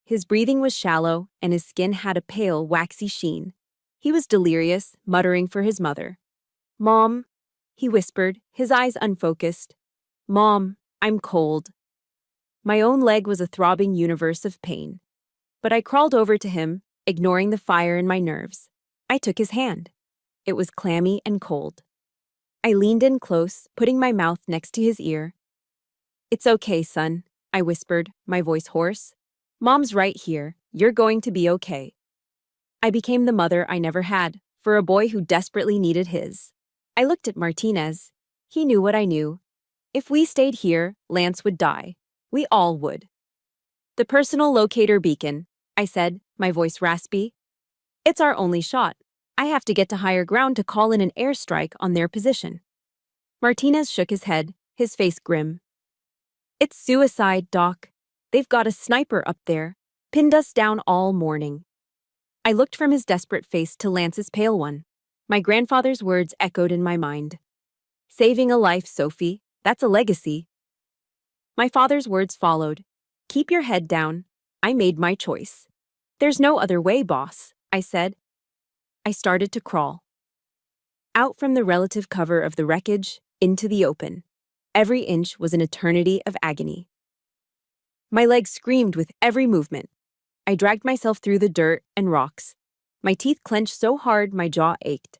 His breathing was shallow, and his skin had a pale, waxy sheen. He was delirious, muttering for his mother. "Mom," he whispered, his eyes unfocused. "Mom, I'm cold." My own leg was a throbbing universe of pain. But I crawled over to him, ignoring the fire in my nerves. I took his hand. It was clammy and cold. I leaned in close, putting my mouth next to his ear. "It's okay, son," I whispered, my voice hoarse. "Mom's right here. You're going to be okay." I became the mother I never had, for a boy who desperately needed his. I looked at Martinez. He knew what I knew. If we stayed here, Lance would die. We all would. "The personal locator beacon," I said, my voice raspy. "It's our only shot. I have to get to higher ground to call in an airstrike on their position." Martinez shook his head, his face grim. "It's suicide, Doc. They've got a sniper up there, pinned us down all morning." I looked from his desperate face to Lance's pale one. My grandfather's words echoed in my mind. "Saving a life, Sophie. That's a legacy." My father's words followed. "Keep your head down. I made my choice." "There's no other way, boss," I said. I started to crawl. Out from the relative cover of the wreckage, into the open. Every inch was an eternity of agony. My legs screamed with every movement. I dragged myself through the dirt and rocks. My teeth clenched so hard my jaw ached.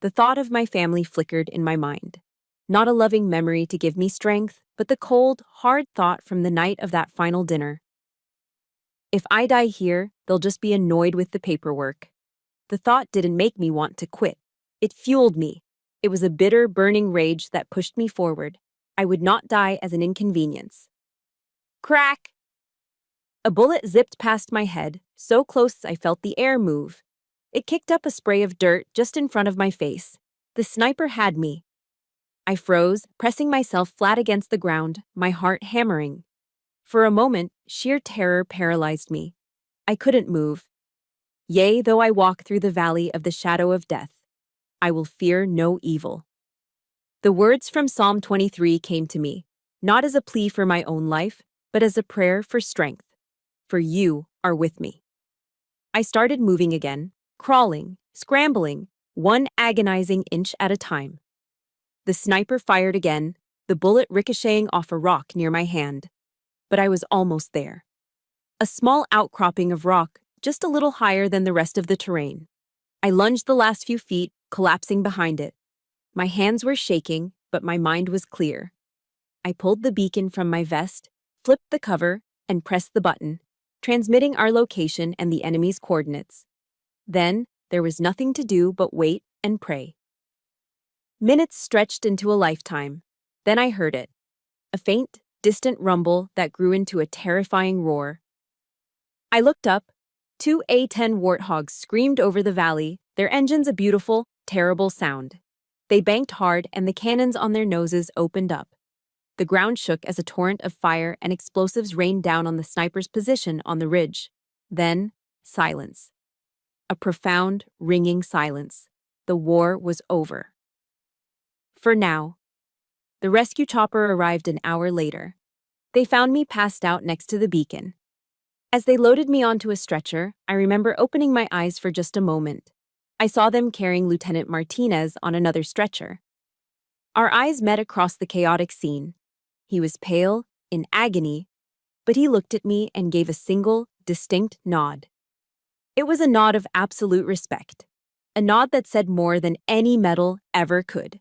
The thought of my family flickered in my mind. Not a loving memory to give me strength, but the cold, hard thought from the night of that final dinner. If I die here, they'll just be annoyed with the paperwork. The thought didn't make me want to quit. It fueled me. It was a bitter, burning rage that pushed me forward. I would not die as an inconvenience. Crack! A bullet zipped past my head, so close I felt the air move. It kicked up a spray of dirt just in front of my face. The sniper had me. I froze, pressing myself flat against the ground, my heart hammering. For a moment, sheer terror paralyzed me. I couldn't move. Yea, though I walk through the valley of the shadow of death, I will fear no evil. The words from Psalm 23 came to me, not as a plea for my own life, but as a prayer for strength. For you are with me. I started moving again, crawling, scrambling, one agonizing inch at a time. The sniper fired again, the bullet ricocheting off a rock near my hand. But I was almost there. A small outcropping of rock, just a little higher than the rest of the terrain. I lunged the last few feet, collapsing behind it. My hands were shaking, but my mind was clear. I pulled the beacon from my vest, flipped the cover, and pressed the button, transmitting our location and the enemy's coordinates. Then, there was nothing to do but wait and pray. Minutes stretched into a lifetime. Then I heard it. A faint, distant rumble that grew into a terrifying roar. I looked up. 2 A-10 warthogs screamed over the valley, their engines a beautiful, terrible sound. They banked hard and the cannons on their noses opened up. The ground shook as a torrent of fire and explosives rained down on the sniper's position on the ridge. Then, silence. A profound, ringing silence. The war was over. For now. The rescue chopper arrived an hour later. They found me passed out next to the beacon. As they loaded me onto a stretcher, I remember opening my eyes for just a moment. I saw them carrying Lieutenant Martinez on another stretcher. Our eyes met across the chaotic scene. He was pale, in agony, but he looked at me and gave a single, distinct nod. It was a nod of absolute respect, a nod that said more than any medal ever could.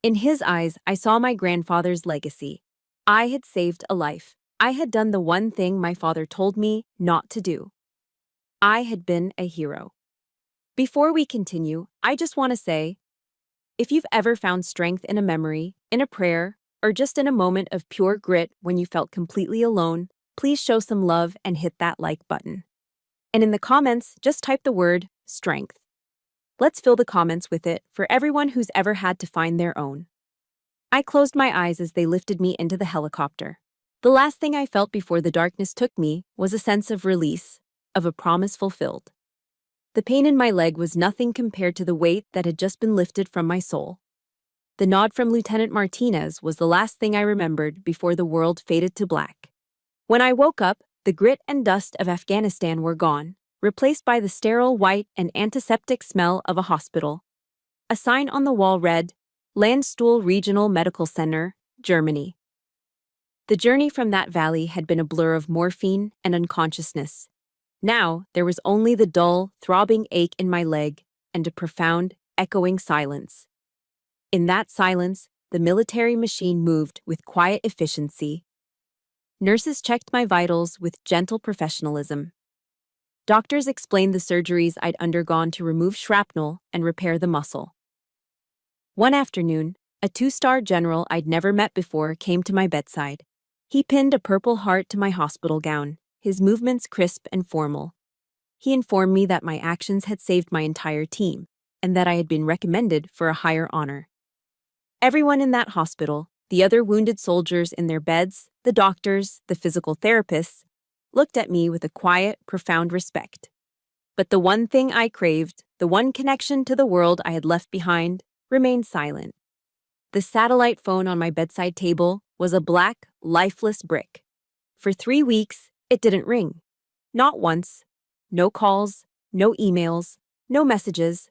In his eyes, I saw my grandfather's legacy. I had saved a life. I had done the one thing my father told me not to do. I had been a hero. Before we continue, I just want to say, if you've ever found strength in a memory, in a prayer, or just in a moment of pure grit when you felt completely alone, please show some love and hit that like button. And in the comments, just type the word strength. Let's fill the comments with it for everyone who's ever had to find their own. I closed my eyes as they lifted me into the helicopter. The last thing I felt before the darkness took me was a sense of release, of a promise fulfilled. The pain in my leg was nothing compared to the weight that had just been lifted from my soul. The nod from Lieutenant Martinez was the last thing I remembered before the world faded to black. When I woke up, the grit and dust of Afghanistan were gone, replaced by the sterile white and antiseptic smell of a hospital. A sign on the wall read, Landstuhl Regional Medical Center, Germany. The journey from that valley had been a blur of morphine and unconsciousness. Now, there was only the dull, throbbing ache in my leg and a profound, echoing silence. In that silence, the military machine moved with quiet efficiency. Nurses checked my vitals with gentle professionalism. Doctors explained the surgeries I'd undergone to remove shrapnel and repair the muscle. One afternoon, a 2-star general I'd never met before came to my bedside. He pinned a purple heart to my hospital gown, his movements crisp and formal. He informed me that my actions had saved my entire team, and that I had been recommended for a higher honor. Everyone in that hospital, the other wounded soldiers in their beds, the doctors, the physical therapists, looked at me with a quiet, profound respect. But the one thing I craved, the one connection to the world I had left behind, remained silent. The satellite phone on my bedside table was a black, lifeless brick. For 3 weeks, it didn't ring. Not once. No calls, no emails, no messages.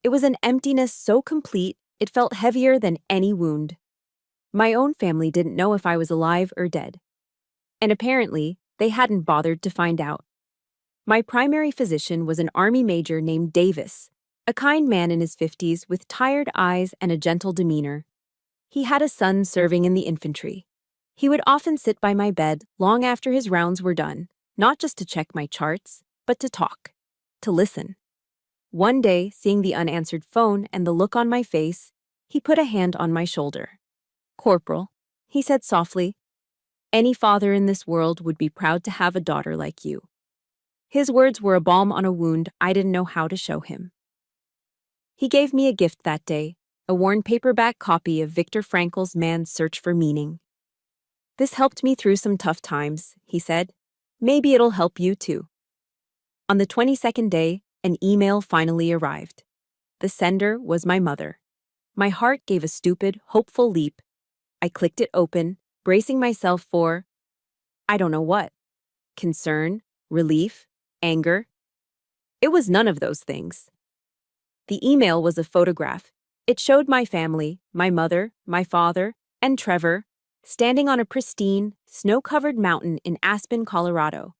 It was an emptiness so complete, it felt heavier than any wound. My own family didn't know if I was alive or dead. And apparently, they hadn't bothered to find out. My primary physician was an Army major named Davis, a kind man in his 50s with tired eyes and a gentle demeanor. He had a son serving in the infantry. He would often sit by my bed long after his rounds were done, not just to check my charts, but to talk, to listen. One day, seeing the unanswered phone and the look on my face, he put a hand on my shoulder. "Corporal," he said softly, "any father in this world would be proud to have a daughter like you." His words were a balm on a wound I didn't know how to show him. He gave me a gift that day, a worn paperback copy of Viktor Frankl's Man's Search for Meaning. "This helped me through some tough times," he said. "Maybe it'll help you too." On the 22nd day, an email finally arrived. The sender was my mother. My heart gave a stupid, hopeful leap. I clicked it open, bracing myself for, I don't know what. Concern, relief, anger. It was none of those things. The email was a photograph. It showed my family, my mother, my father, and Trevor, standing on a pristine, snow-covered mountain in Aspen, Colorado.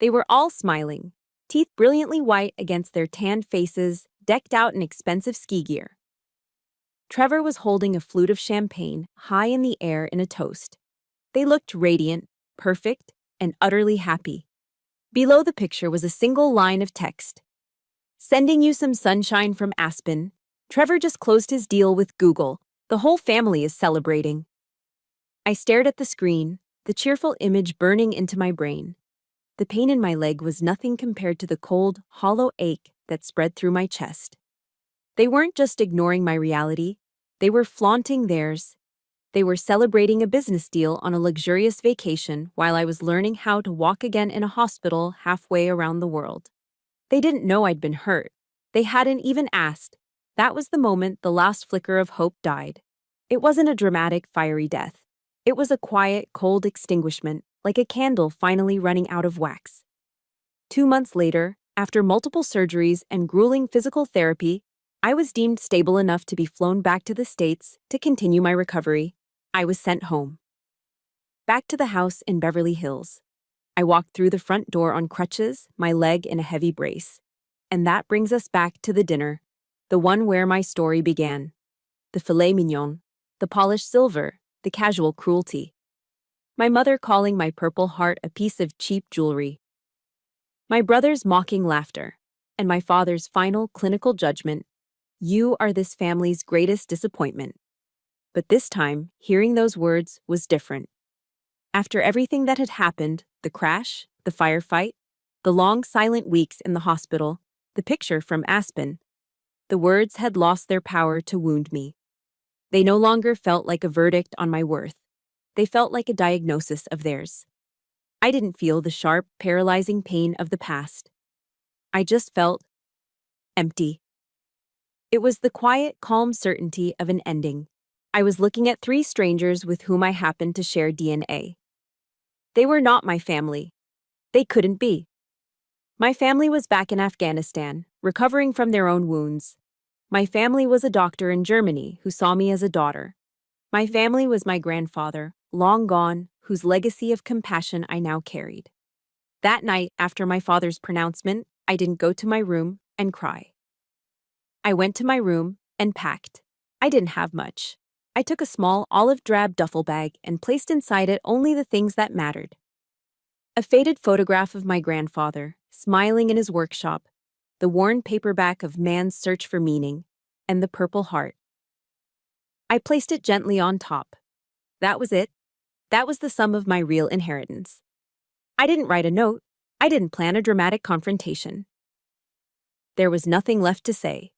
They were all smiling, teeth brilliantly white against their tanned faces, decked out in expensive ski gear. Trevor was holding a flute of champagne high in the air in a toast. They looked radiant, perfect, and utterly happy. Below the picture was a single line of text. Sending you some sunshine from Aspen. Trevor just closed his deal with Google. The whole family is celebrating. I stared at the screen, the cheerful image burning into my brain. The pain in my leg was nothing compared to the cold, hollow ache that spread through my chest. They weren't just ignoring my reality, they were flaunting theirs. They were celebrating a business deal on a luxurious vacation while I was learning how to walk again in a hospital halfway around the world. They didn't know I'd been hurt. They hadn't even asked. That was the moment the last flicker of hope died. It wasn't a dramatic, fiery death. It was a quiet, cold extinguishment, like a candle finally running out of wax. 2 months later, after multiple surgeries and grueling physical therapy, I was deemed stable enough to be flown back to the States to continue my recovery. I was sent home. Back to the house in Beverly Hills. I walked through the front door on crutches, my leg in a heavy brace. And that brings us back to the dinner, the one where my story began. The filet mignon, the polished silver, the casual cruelty. My mother calling my Purple Heart a piece of cheap jewelry. My brother's mocking laughter, and my father's final clinical judgment. You are this family's greatest disappointment. But this time, hearing those words was different. After everything that had happened, the crash, the firefight, the long silent weeks in the hospital, the picture from Aspen, the words had lost their power to wound me. They no longer felt like a verdict on my worth. They felt like a diagnosis of theirs. I didn't feel the sharp, paralyzing pain of the past. I just felt empty. It was the quiet, calm certainty of an ending. I was looking at 3 strangers with whom I happened to share DNA. They were not my family. They couldn't be. My family was back in Afghanistan, recovering from their own wounds. My family was a doctor in Germany who saw me as a daughter. My family was my grandfather, long gone, whose legacy of compassion I now carried. That night, after my father's pronouncement, I didn't go to my room and cry. I went to my room and packed. I didn't have much. I took a small olive-drab duffel bag and placed inside it only the things that mattered. A faded photograph of my grandfather, smiling in his workshop, the worn paperback of Man's Search for Meaning, and the Purple Heart. I placed it gently on top. That was it. That was the sum of my real inheritance. I didn't write a note. I didn't plan a dramatic confrontation. There was nothing left to say.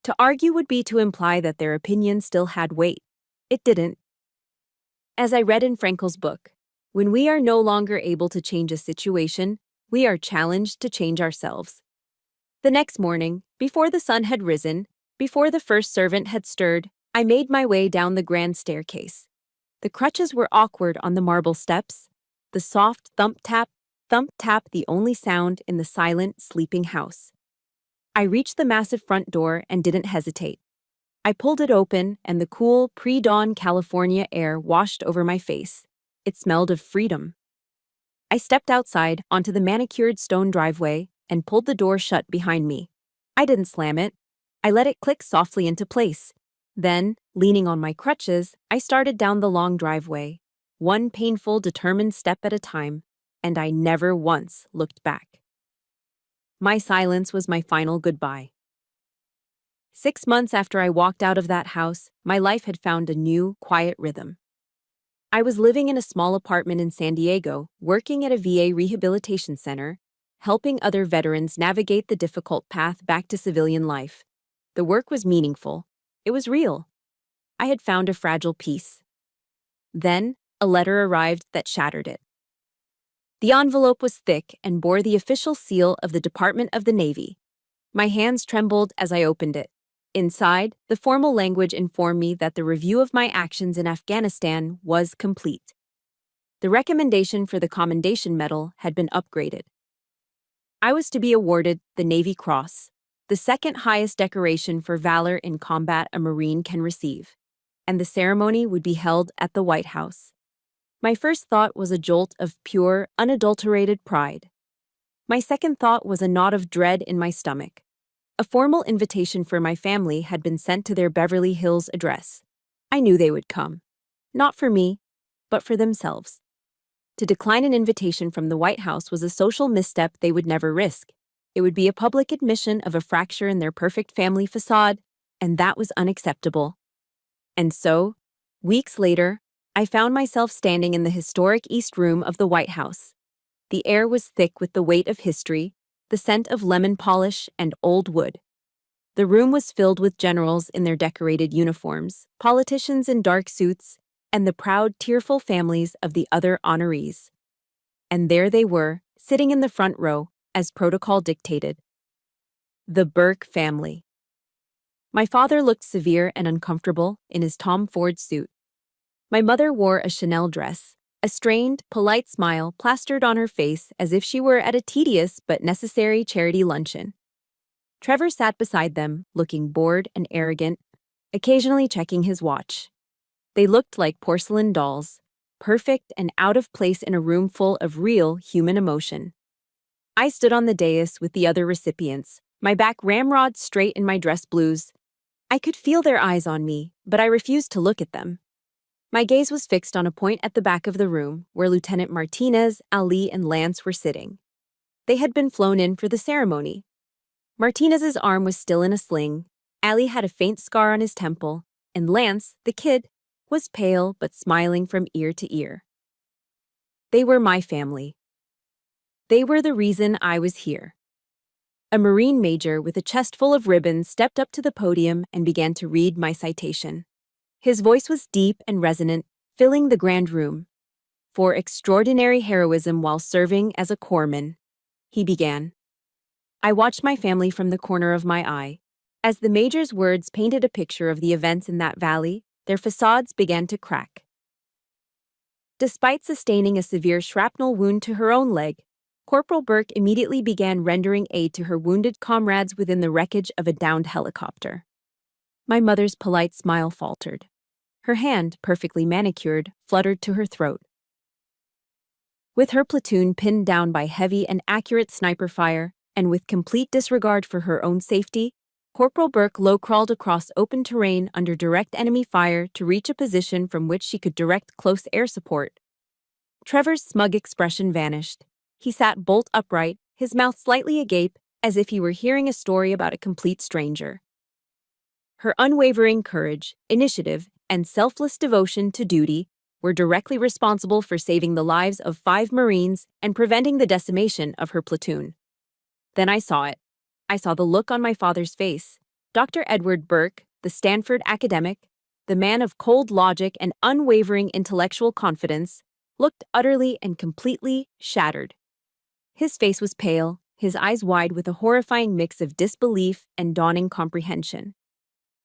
To argue would be to imply that their opinion still had weight. It didn't. As I read in Frankl's book, when we are no longer able to change a situation, we are challenged to change ourselves. The next morning, before the sun had risen, before the first servant had stirred, I made my way down the grand staircase. The crutches were awkward on the marble steps, the soft thump-tap, the only sound in the silent, sleeping house. I reached the massive front door and didn't hesitate. I pulled it open, and the cool, pre-dawn California air washed over my face. It smelled of freedom. I stepped outside onto the manicured stone driveway and pulled the door shut behind me. I didn't slam it. I let it click softly into place. Then, leaning on my crutches, I started down the long driveway, one painful, determined step at a time, and I never once looked back. My silence was my final goodbye. 6 months after I walked out of that house, my life had found a new, quiet rhythm. I was living in a small apartment in San Diego, working at a VA rehabilitation center, helping other veterans navigate the difficult path back to civilian life. The work was meaningful. It was real. I had found a fragile peace. Then, a letter arrived that shattered it. The envelope was thick and bore the official seal of the Department of the Navy. My hands trembled as I opened it. Inside, the formal language informed me that the review of my actions in Afghanistan was complete. The recommendation for the Commendation Medal had been upgraded. I was to be awarded the Navy Cross, the second highest decoration for valor in combat a Marine can receive, and the ceremony would be held at the White House. My first thought was a jolt of pure, unadulterated pride. My second thought was a knot of dread in my stomach. A formal invitation for my family had been sent to their Beverly Hills address. I knew they would come. Not for me, but for themselves. To decline an invitation from the White House was a social misstep they would never risk. It would be a public admission of a fracture in their perfect family facade, and that was unacceptable. And so, weeks later, I found myself standing in the historic East Room of the White House. The air was thick with the weight of history, the scent of lemon polish and old wood. The room was filled with generals in their decorated uniforms, politicians in dark suits, and the proud, tearful families of the other honorees. And there they were, sitting in the front row, as protocol dictated. The Burke family. My father looked severe and uncomfortable in his Tom Ford suit. My mother wore a Chanel dress, a strained, polite smile plastered on her face as if she were at a tedious but necessary charity luncheon. Trevor sat beside them, looking bored and arrogant, occasionally checking his watch. They looked like porcelain dolls, perfect and out of place in a room full of real human emotion. I stood on the dais with the other recipients, my back ramrod straight in my dress blues. I could feel their eyes on me, but I refused to look at them. My gaze was fixed on a point at the back of the room where Lieutenant Martinez, Ali, and Lance were sitting. They had been flown in for the ceremony. Martinez's arm was still in a sling, Ali had a faint scar on his temple, and Lance, the kid, was pale but smiling from ear to ear. They were my family. They were the reason I was here. A Marine major with a chest full of ribbons stepped up to the podium and began to read my citation. His voice was deep and resonant, filling the grand room. For extraordinary heroism while serving as a corpsman, he began. I watched my family from the corner of my eye. As the major's words painted a picture of the events in that valley, their facades began to crack. Despite sustaining a severe shrapnel wound to her own leg, Corporal Burke immediately began rendering aid to her wounded comrades within the wreckage of a downed helicopter. My mother's polite smile faltered. Her hand, perfectly manicured, fluttered to her throat. With her platoon pinned down by heavy and accurate sniper fire, and with complete disregard for her own safety, Corporal Burke low-crawled across open terrain under direct enemy fire to reach a position from which she could direct close air support. Trevor's smug expression vanished. He sat bolt upright, his mouth slightly agape, as if he were hearing a story about a complete stranger. Her unwavering courage, initiative, and selfless devotion to duty were directly responsible for saving the lives of 5 Marines and preventing the decimation of her platoon. Then I saw it. I saw the look on my father's face. Dr. Edward Burke, the Stanford academic, the man of cold logic and unwavering intellectual confidence, looked utterly and completely shattered. His face was pale, his eyes wide with a horrifying mix of disbelief and dawning comprehension.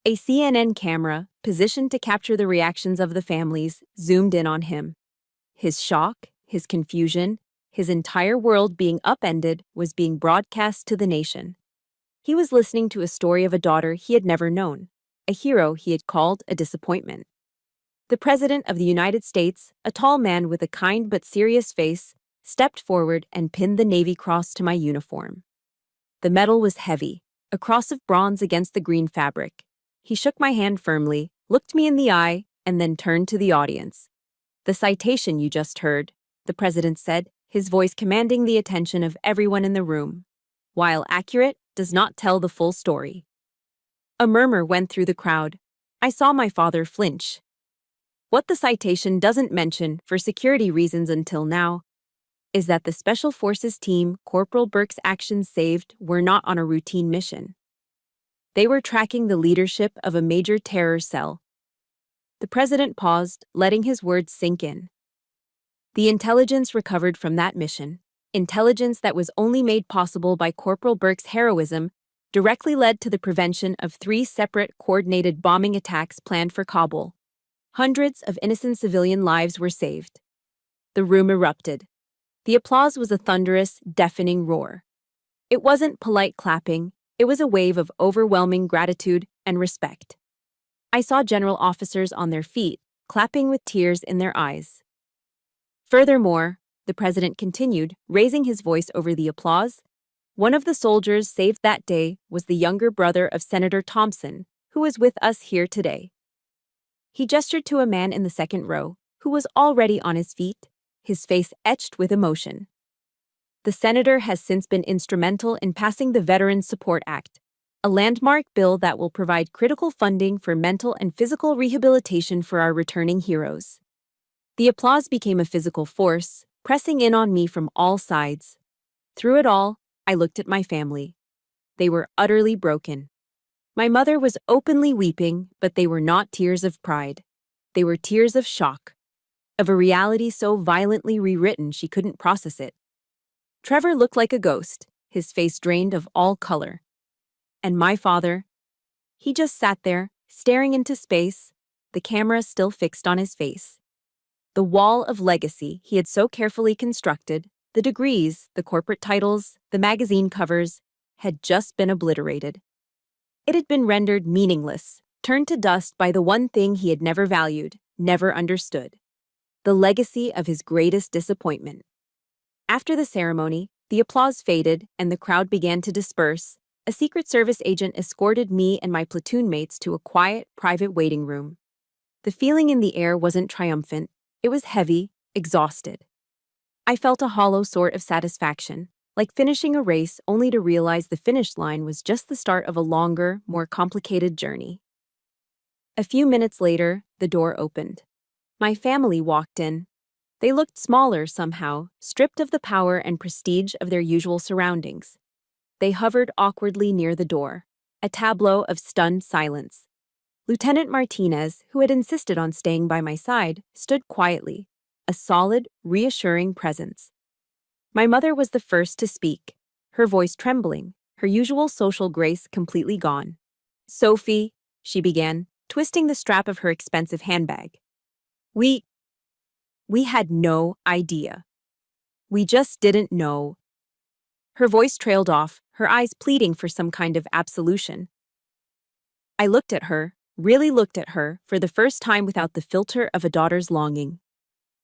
A CNN camera, positioned to capture the reactions of the families, zoomed in on him. His shock, his confusion, his entire world being upended was being broadcast to the nation. He was listening to a story of a daughter he had never known, a hero he had called a disappointment. The President of the United States, a tall man with a kind but serious face, stepped forward and pinned the Navy Cross to my uniform. The medal was heavy, a cross of bronze against the green fabric. He shook my hand firmly, looked me in the eye, and then turned to the audience. "The citation you just heard," the President said, his voice commanding the attention of everyone in the room. "While accurate, does not tell the full story." A murmur went through the crowd. I saw my father flinch. What the citation doesn't mention, for security reasons until now, is that the Special Forces team Corporal Burke's actions saved were not on a routine mission. They were tracking the leadership of a major terror cell. The President paused, letting his words sink in. The intelligence recovered from that mission, intelligence that was only made possible by Corporal Burke's heroism, directly led to the prevention of 3 separate coordinated bombing attacks planned for Kabul. Hundreds of innocent civilian lives were saved. The room erupted. The applause was a thunderous, deafening roar. It wasn't polite clapping, it was a wave of overwhelming gratitude and respect. I saw general officers on their feet, clapping with tears in their eyes. Furthermore, the president continued, raising his voice over the applause. One of the soldiers saved that day was the younger brother of Senator Thompson, who is with us here today. He gestured to a man in the second row, who was already on his feet, his face etched with emotion. The senator has since been instrumental in passing the Veterans Support Act, a landmark bill that will provide critical funding for mental and physical rehabilitation for our returning heroes. The applause became a physical force, pressing in on me from all sides. Through it all, I looked at my family. They were utterly broken. My mother was openly weeping, but they were not tears of pride. They were tears of shock, of a reality so violently rewritten she couldn't process it. Trevor looked like a ghost, his face drained of all color. And my father, he just sat there, staring into space, the camera still fixed on his face. The wall of legacy he had so carefully constructed, the degrees, the corporate titles, the magazine covers, had just been obliterated. It had been rendered meaningless, turned to dust by the one thing he had never valued, never understood: the legacy of his greatest disappointment. After the ceremony, the applause faded and the crowd began to disperse. A Secret Service agent escorted me and my platoon mates to a quiet, private waiting room. The feeling in the air wasn't triumphant, it was heavy, exhausted. I felt a hollow sort of satisfaction, like finishing a race only to realize the finish line was just the start of a longer, more complicated journey. A few minutes later, the door opened. My family walked in. They looked smaller somehow, stripped of the power and prestige of their usual surroundings. They hovered awkwardly near the door, a tableau of stunned silence. Lieutenant Martinez, who had insisted on staying by my side, stood quietly, a solid, reassuring presence. My mother was the first to speak, her voice trembling, her usual social grace completely gone. "Sophie," she began, twisting the strap of her expensive handbag. We had no idea. We just didn't know." Her voice trailed off, her eyes pleading for some kind of absolution. I looked at her, really looked at her, for the first time without the filter of a daughter's longing.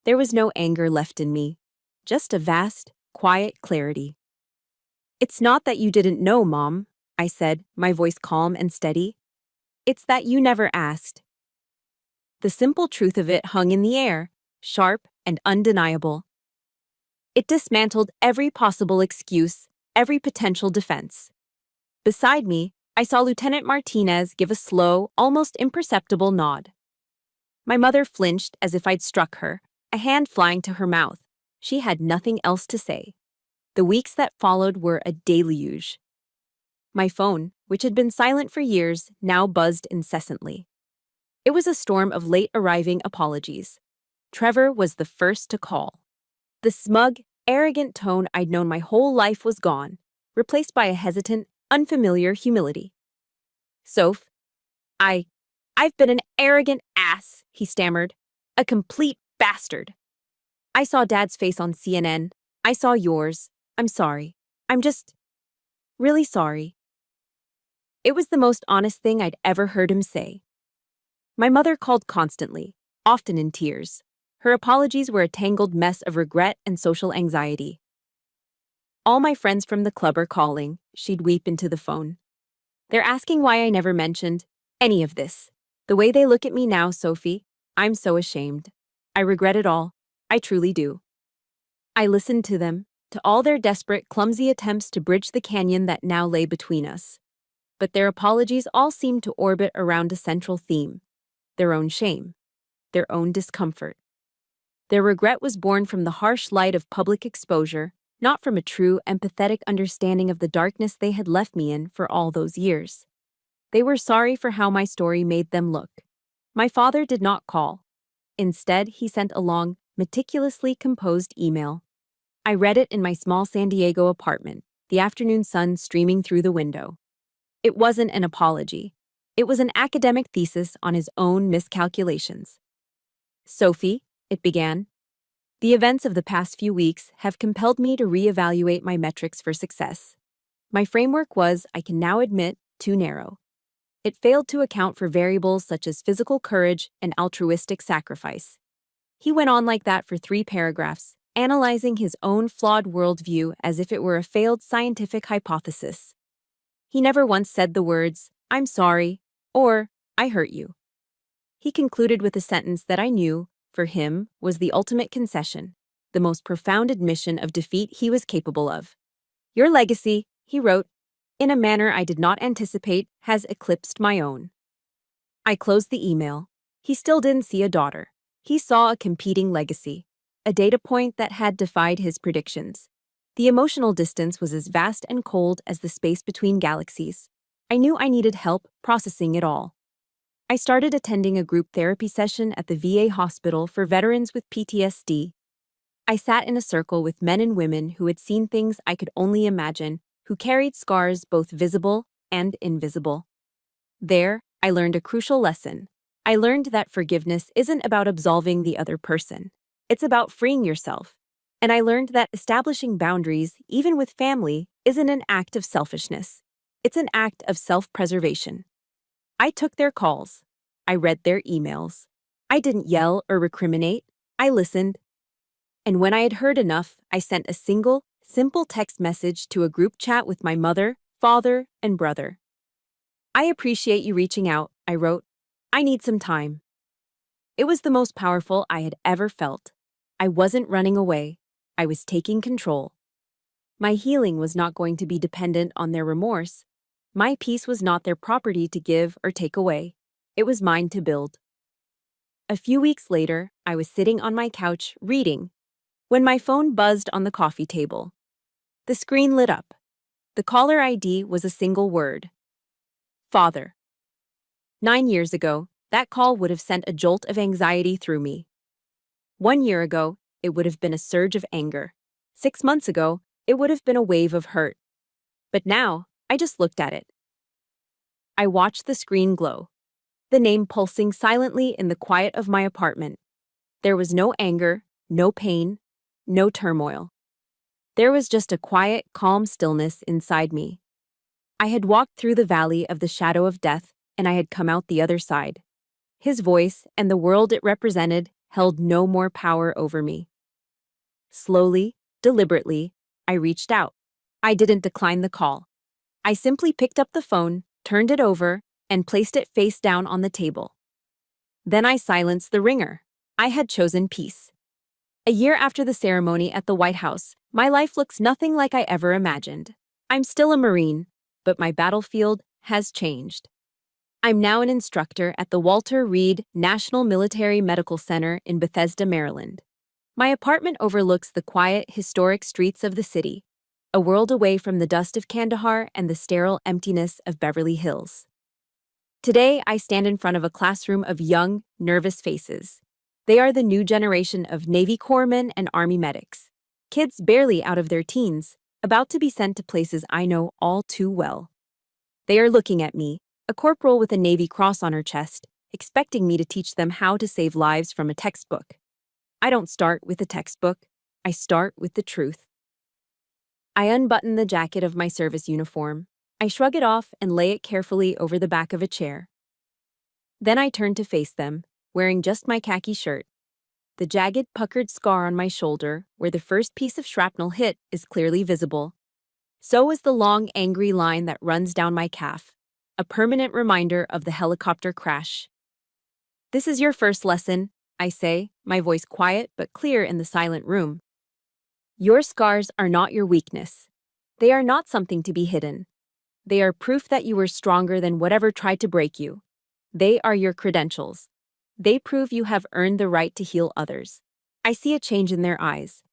There was no anger left in me, just a vast, quiet clarity. "It's not that you didn't know, Mom," I said, my voice calm and steady. "It's that you never asked." The simple truth of it hung in the air, sharp and undeniable. It dismantled every possible excuse, every potential defense. Beside me, I saw Lieutenant Martinez give a slow, almost imperceptible nod. My mother flinched as if I'd struck her, a hand flying to her mouth. She had nothing else to say. The weeks that followed were a deluge. My phone, which had been silent for years, now buzzed incessantly. It was a storm of late-arriving apologies. Trevor was the first to call. The smug, arrogant tone I'd known my whole life was gone, replaced by a hesitant, unfamiliar humility. "Soph, I've been an arrogant ass," he stammered. "A complete bastard. I saw Dad's face on CNN. I saw yours. I'm sorry. I'm just really sorry." It was the most honest thing I'd ever heard him say. My mother called constantly, often in tears. Her apologies were a tangled mess of regret and social anxiety. "All my friends from the club are calling," she'd weep into the phone. "They're asking why I never mentioned any of this. The way they look at me now, Sophie, I'm so ashamed. I regret it all. I truly do." I listened to them, to all their desperate, clumsy attempts to bridge the canyon that now lay between us. But their apologies all seemed to orbit around a central theme: their own shame, their own discomfort. Their regret was born from the harsh light of public exposure, not from a true, empathetic understanding of the darkness they had left me in for all those years. They were sorry for how my story made them look. My father did not call. Instead, he sent a long, meticulously composed email. I read it in my small San Diego apartment, the afternoon sun streaming through the window. It wasn't an apology. It was an academic thesis on his own miscalculations. Sophie, it began, the events of the past few weeks have compelled me to reevaluate my metrics for success. My framework was, I can now admit, too narrow. It failed to account for variables such as physical courage and altruistic sacrifice. He went on like that for 3 paragraphs, analyzing his own flawed worldview as if it were a failed scientific hypothesis. He never once said the words, I'm sorry, or I hurt you. He concluded with a sentence that I knew, for him, was the ultimate concession, the most profound admission of defeat he was capable of. Your legacy, he wrote, in a manner I did not anticipate, has eclipsed my own. I closed the email. He still didn't see a daughter. He saw a competing legacy, a data point that had defied his predictions. The emotional distance was as vast and cold as the space between galaxies. I knew I needed help processing it all. I started attending a group therapy session at the VA hospital for veterans with PTSD. I sat in a circle with men and women who had seen things I could only imagine, who carried scars both visible and invisible. There, I learned a crucial lesson. I learned that forgiveness isn't about absolving the other person. It's about freeing yourself. And I learned that establishing boundaries, even with family, isn't an act of selfishness. It's an act of self-preservation. I took their calls. I read their emails. I didn't yell or recriminate. I listened. And when I had heard enough, I sent a single, simple text message to a group chat with my mother, father, and brother. I appreciate you reaching out, I wrote. I need some time. It was the most powerful I had ever felt. I wasn't running away. I was taking control. My healing was not going to be dependent on their remorse. My peace was not their property to give or take away. It was mine to build. A few weeks later, I was sitting on my couch reading when my phone buzzed on the coffee table. The screen lit up. The caller ID was a single word. Father. 9 years ago, that call would have sent a jolt of anxiety through me. 1 year ago, it would have been a surge of anger. 6 months ago, it would have been a wave of hurt. But now, I just looked at it. I watched the screen glow, the name pulsing silently in the quiet of my apartment. There was no anger, no pain, no turmoil. There was just a quiet, calm stillness inside me. I had walked through the valley of the shadow of death, and I had come out the other side. His voice and the world it represented held no more power over me. Slowly, deliberately, I reached out. I didn't decline the call. I simply picked up the phone, turned it over, and placed it face down on the table. Then I silenced the ringer. I had chosen peace. A year after the ceremony at the White House, my life looks nothing like I ever imagined. I'm still a Marine, but my battlefield has changed. I'm now an instructor at the Walter Reed National Military Medical Center in Bethesda, Maryland. My apartment overlooks the quiet, historic streets of the city, a world away from the dust of Kandahar and the sterile emptiness of Beverly Hills. Today, I stand in front of a classroom of young, nervous faces. They are the new generation of Navy corpsmen and Army medics, kids barely out of their teens, about to be sent to places I know all too well. They are looking at me, a corporal with a Navy cross on her chest, expecting me to teach them how to save lives from a textbook. I don't start with a textbook. I start with the truth. I unbutton the jacket of my service uniform. I shrug it off and lay it carefully over the back of a chair. Then I turn to face them, wearing just my khaki shirt. The jagged, puckered scar on my shoulder, where the first piece of shrapnel hit, is clearly visible. So is the long, angry line that runs down my calf, a permanent reminder of the helicopter crash. This is your first lesson, I say, my voice quiet but clear in the silent room. Your scars are not your weakness. They are not something to be hidden. They are proof that you were stronger than whatever tried to break you. They are your credentials. They prove you have earned the right to heal others. I see a change in their eyes.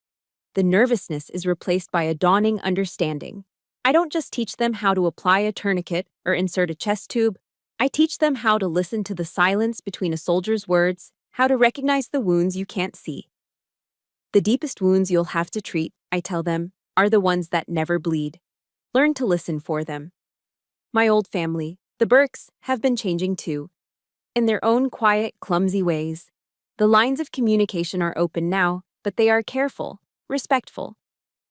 The nervousness is replaced by a dawning understanding. I don't just teach them how to apply a tourniquet or insert a chest tube. I teach them how to listen to the silence between a soldier's words, how to recognize the wounds you can't see. The deepest wounds you'll have to treat, I tell them, are the ones that never bleed. Learn to listen for them. My old family, the Burkes, have been changing too. In their own quiet, clumsy ways. The lines of communication are open now, but they are careful, respectful.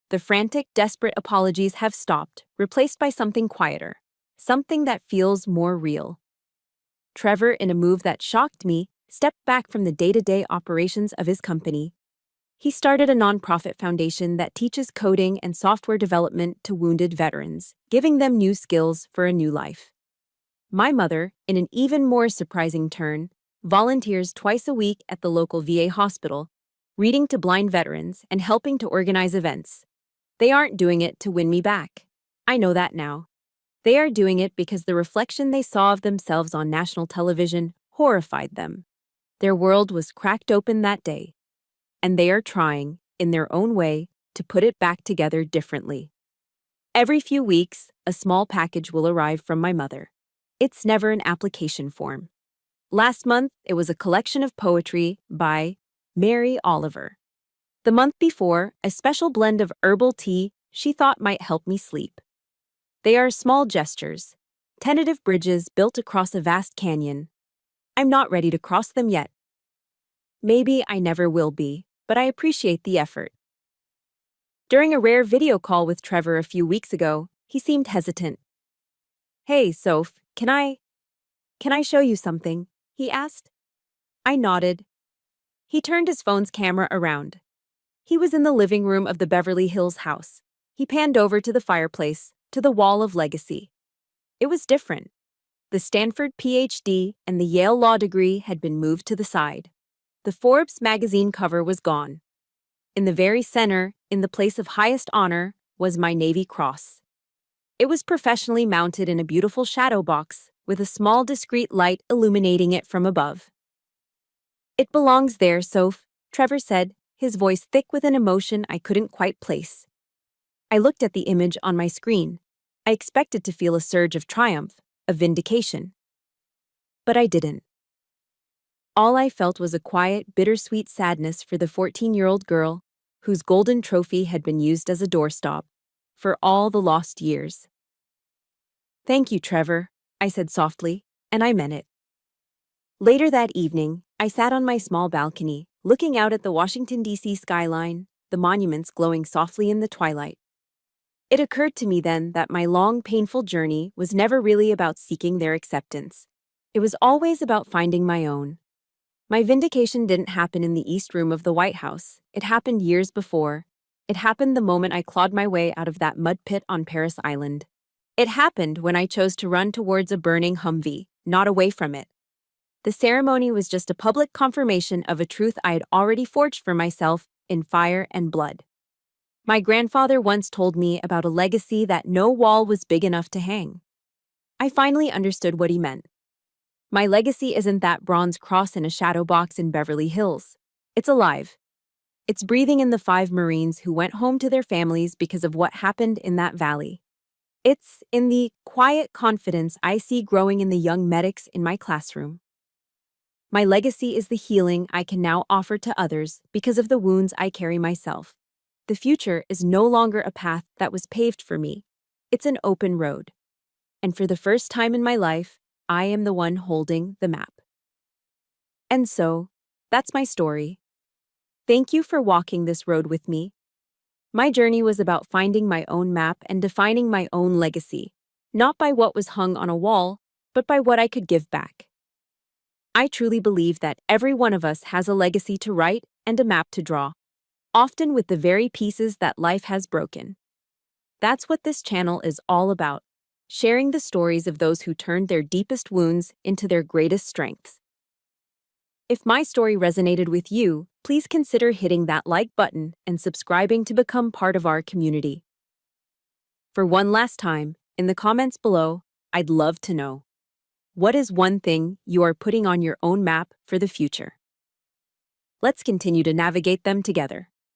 The frantic, desperate apologies have stopped, replaced by something quieter, something that feels more real. Trevor, in a move that shocked me, stepped back from the day-to-day operations of his company. He started a nonprofit foundation that teaches coding and software development to wounded veterans, giving them new skills for a new life. My mother, in an even more surprising turn, volunteers twice a week at the local VA hospital, reading to blind veterans and helping to organize events. They aren't doing it to win me back. I know that now. They are doing it because the reflection they saw of themselves on national television horrified them. Their world was cracked open that day, and they are trying, in their own way, to put it back together differently. Every few weeks, a small package will arrive from my mother. It's never an application form. Last month, it was a collection of poetry by Mary Oliver. The month before, a special blend of herbal tea she thought might help me sleep. They are small gestures, tentative bridges built across a vast canyon. I'm not ready to cross them yet. Maybe I never will be, but I appreciate the effort. During a rare video call with Trevor a few weeks ago, he seemed hesitant. "Hey, Soph, can I show you something?" he asked. I nodded. He turned his phone's camera around. He was in the living room of the Beverly Hills house. He panned over to the fireplace, to the wall of legacy. It was different. The Stanford PhD and the Yale law degree had been moved to the side. The Forbes magazine cover was gone. In the very center, in the place of highest honor, was my Navy Cross. It was professionally mounted in a beautiful shadow box, with a small discreet light illuminating it from above. "It belongs there, Soph," Trevor said, his voice thick with an emotion I couldn't quite place. I looked at the image on my screen. I expected to feel a surge of triumph, of vindication. But I didn't. All I felt was a quiet, bittersweet sadness for the 14-year-old girl whose golden trophy had been used as a doorstop for all the lost years. "Thank you, Trevor," I said softly, and I meant it. Later that evening, I sat on my small balcony, looking out at the Washington, D.C. skyline, the monuments glowing softly in the twilight. It occurred to me then that my long, painful journey was never really about seeking their acceptance. It was always about finding my own. My vindication didn't happen in the East Room of the White House. It happened years before. It happened the moment I clawed my way out of that mud pit on Paris Island. It happened when I chose to run towards a burning Humvee, not away from it. The ceremony was just a public confirmation of a truth I had already forged for myself in fire and blood. My grandfather once told me about a legacy that no wall was big enough to hang. I finally understood what he meant. My legacy isn't that bronze cross in a shadow box in Beverly Hills. It's alive. It's breathing in the 5 Marines who went home to their families because of what happened in that valley. It's in the quiet confidence I see growing in the young medics in my classroom. My legacy is the healing I can now offer to others because of the wounds I carry myself. The future is no longer a path that was paved for me. It's an open road. And for the first time in my life, I am the one holding the map. And so, that's my story. Thank you for walking this road with me. My journey was about finding my own map and defining my own legacy, not by what was hung on a wall, but by what I could give back. I truly believe that every one of us has a legacy to write and a map to draw, often with the very pieces that life has broken. That's what this channel is all about, sharing the stories of those who turned their deepest wounds into their greatest strengths. If my story resonated with you, please consider hitting that like button and subscribing to become part of our community. For one last time, in the comments below, I'd love to know, what is one thing you are putting on your own map for the future? Let's continue to navigate them together.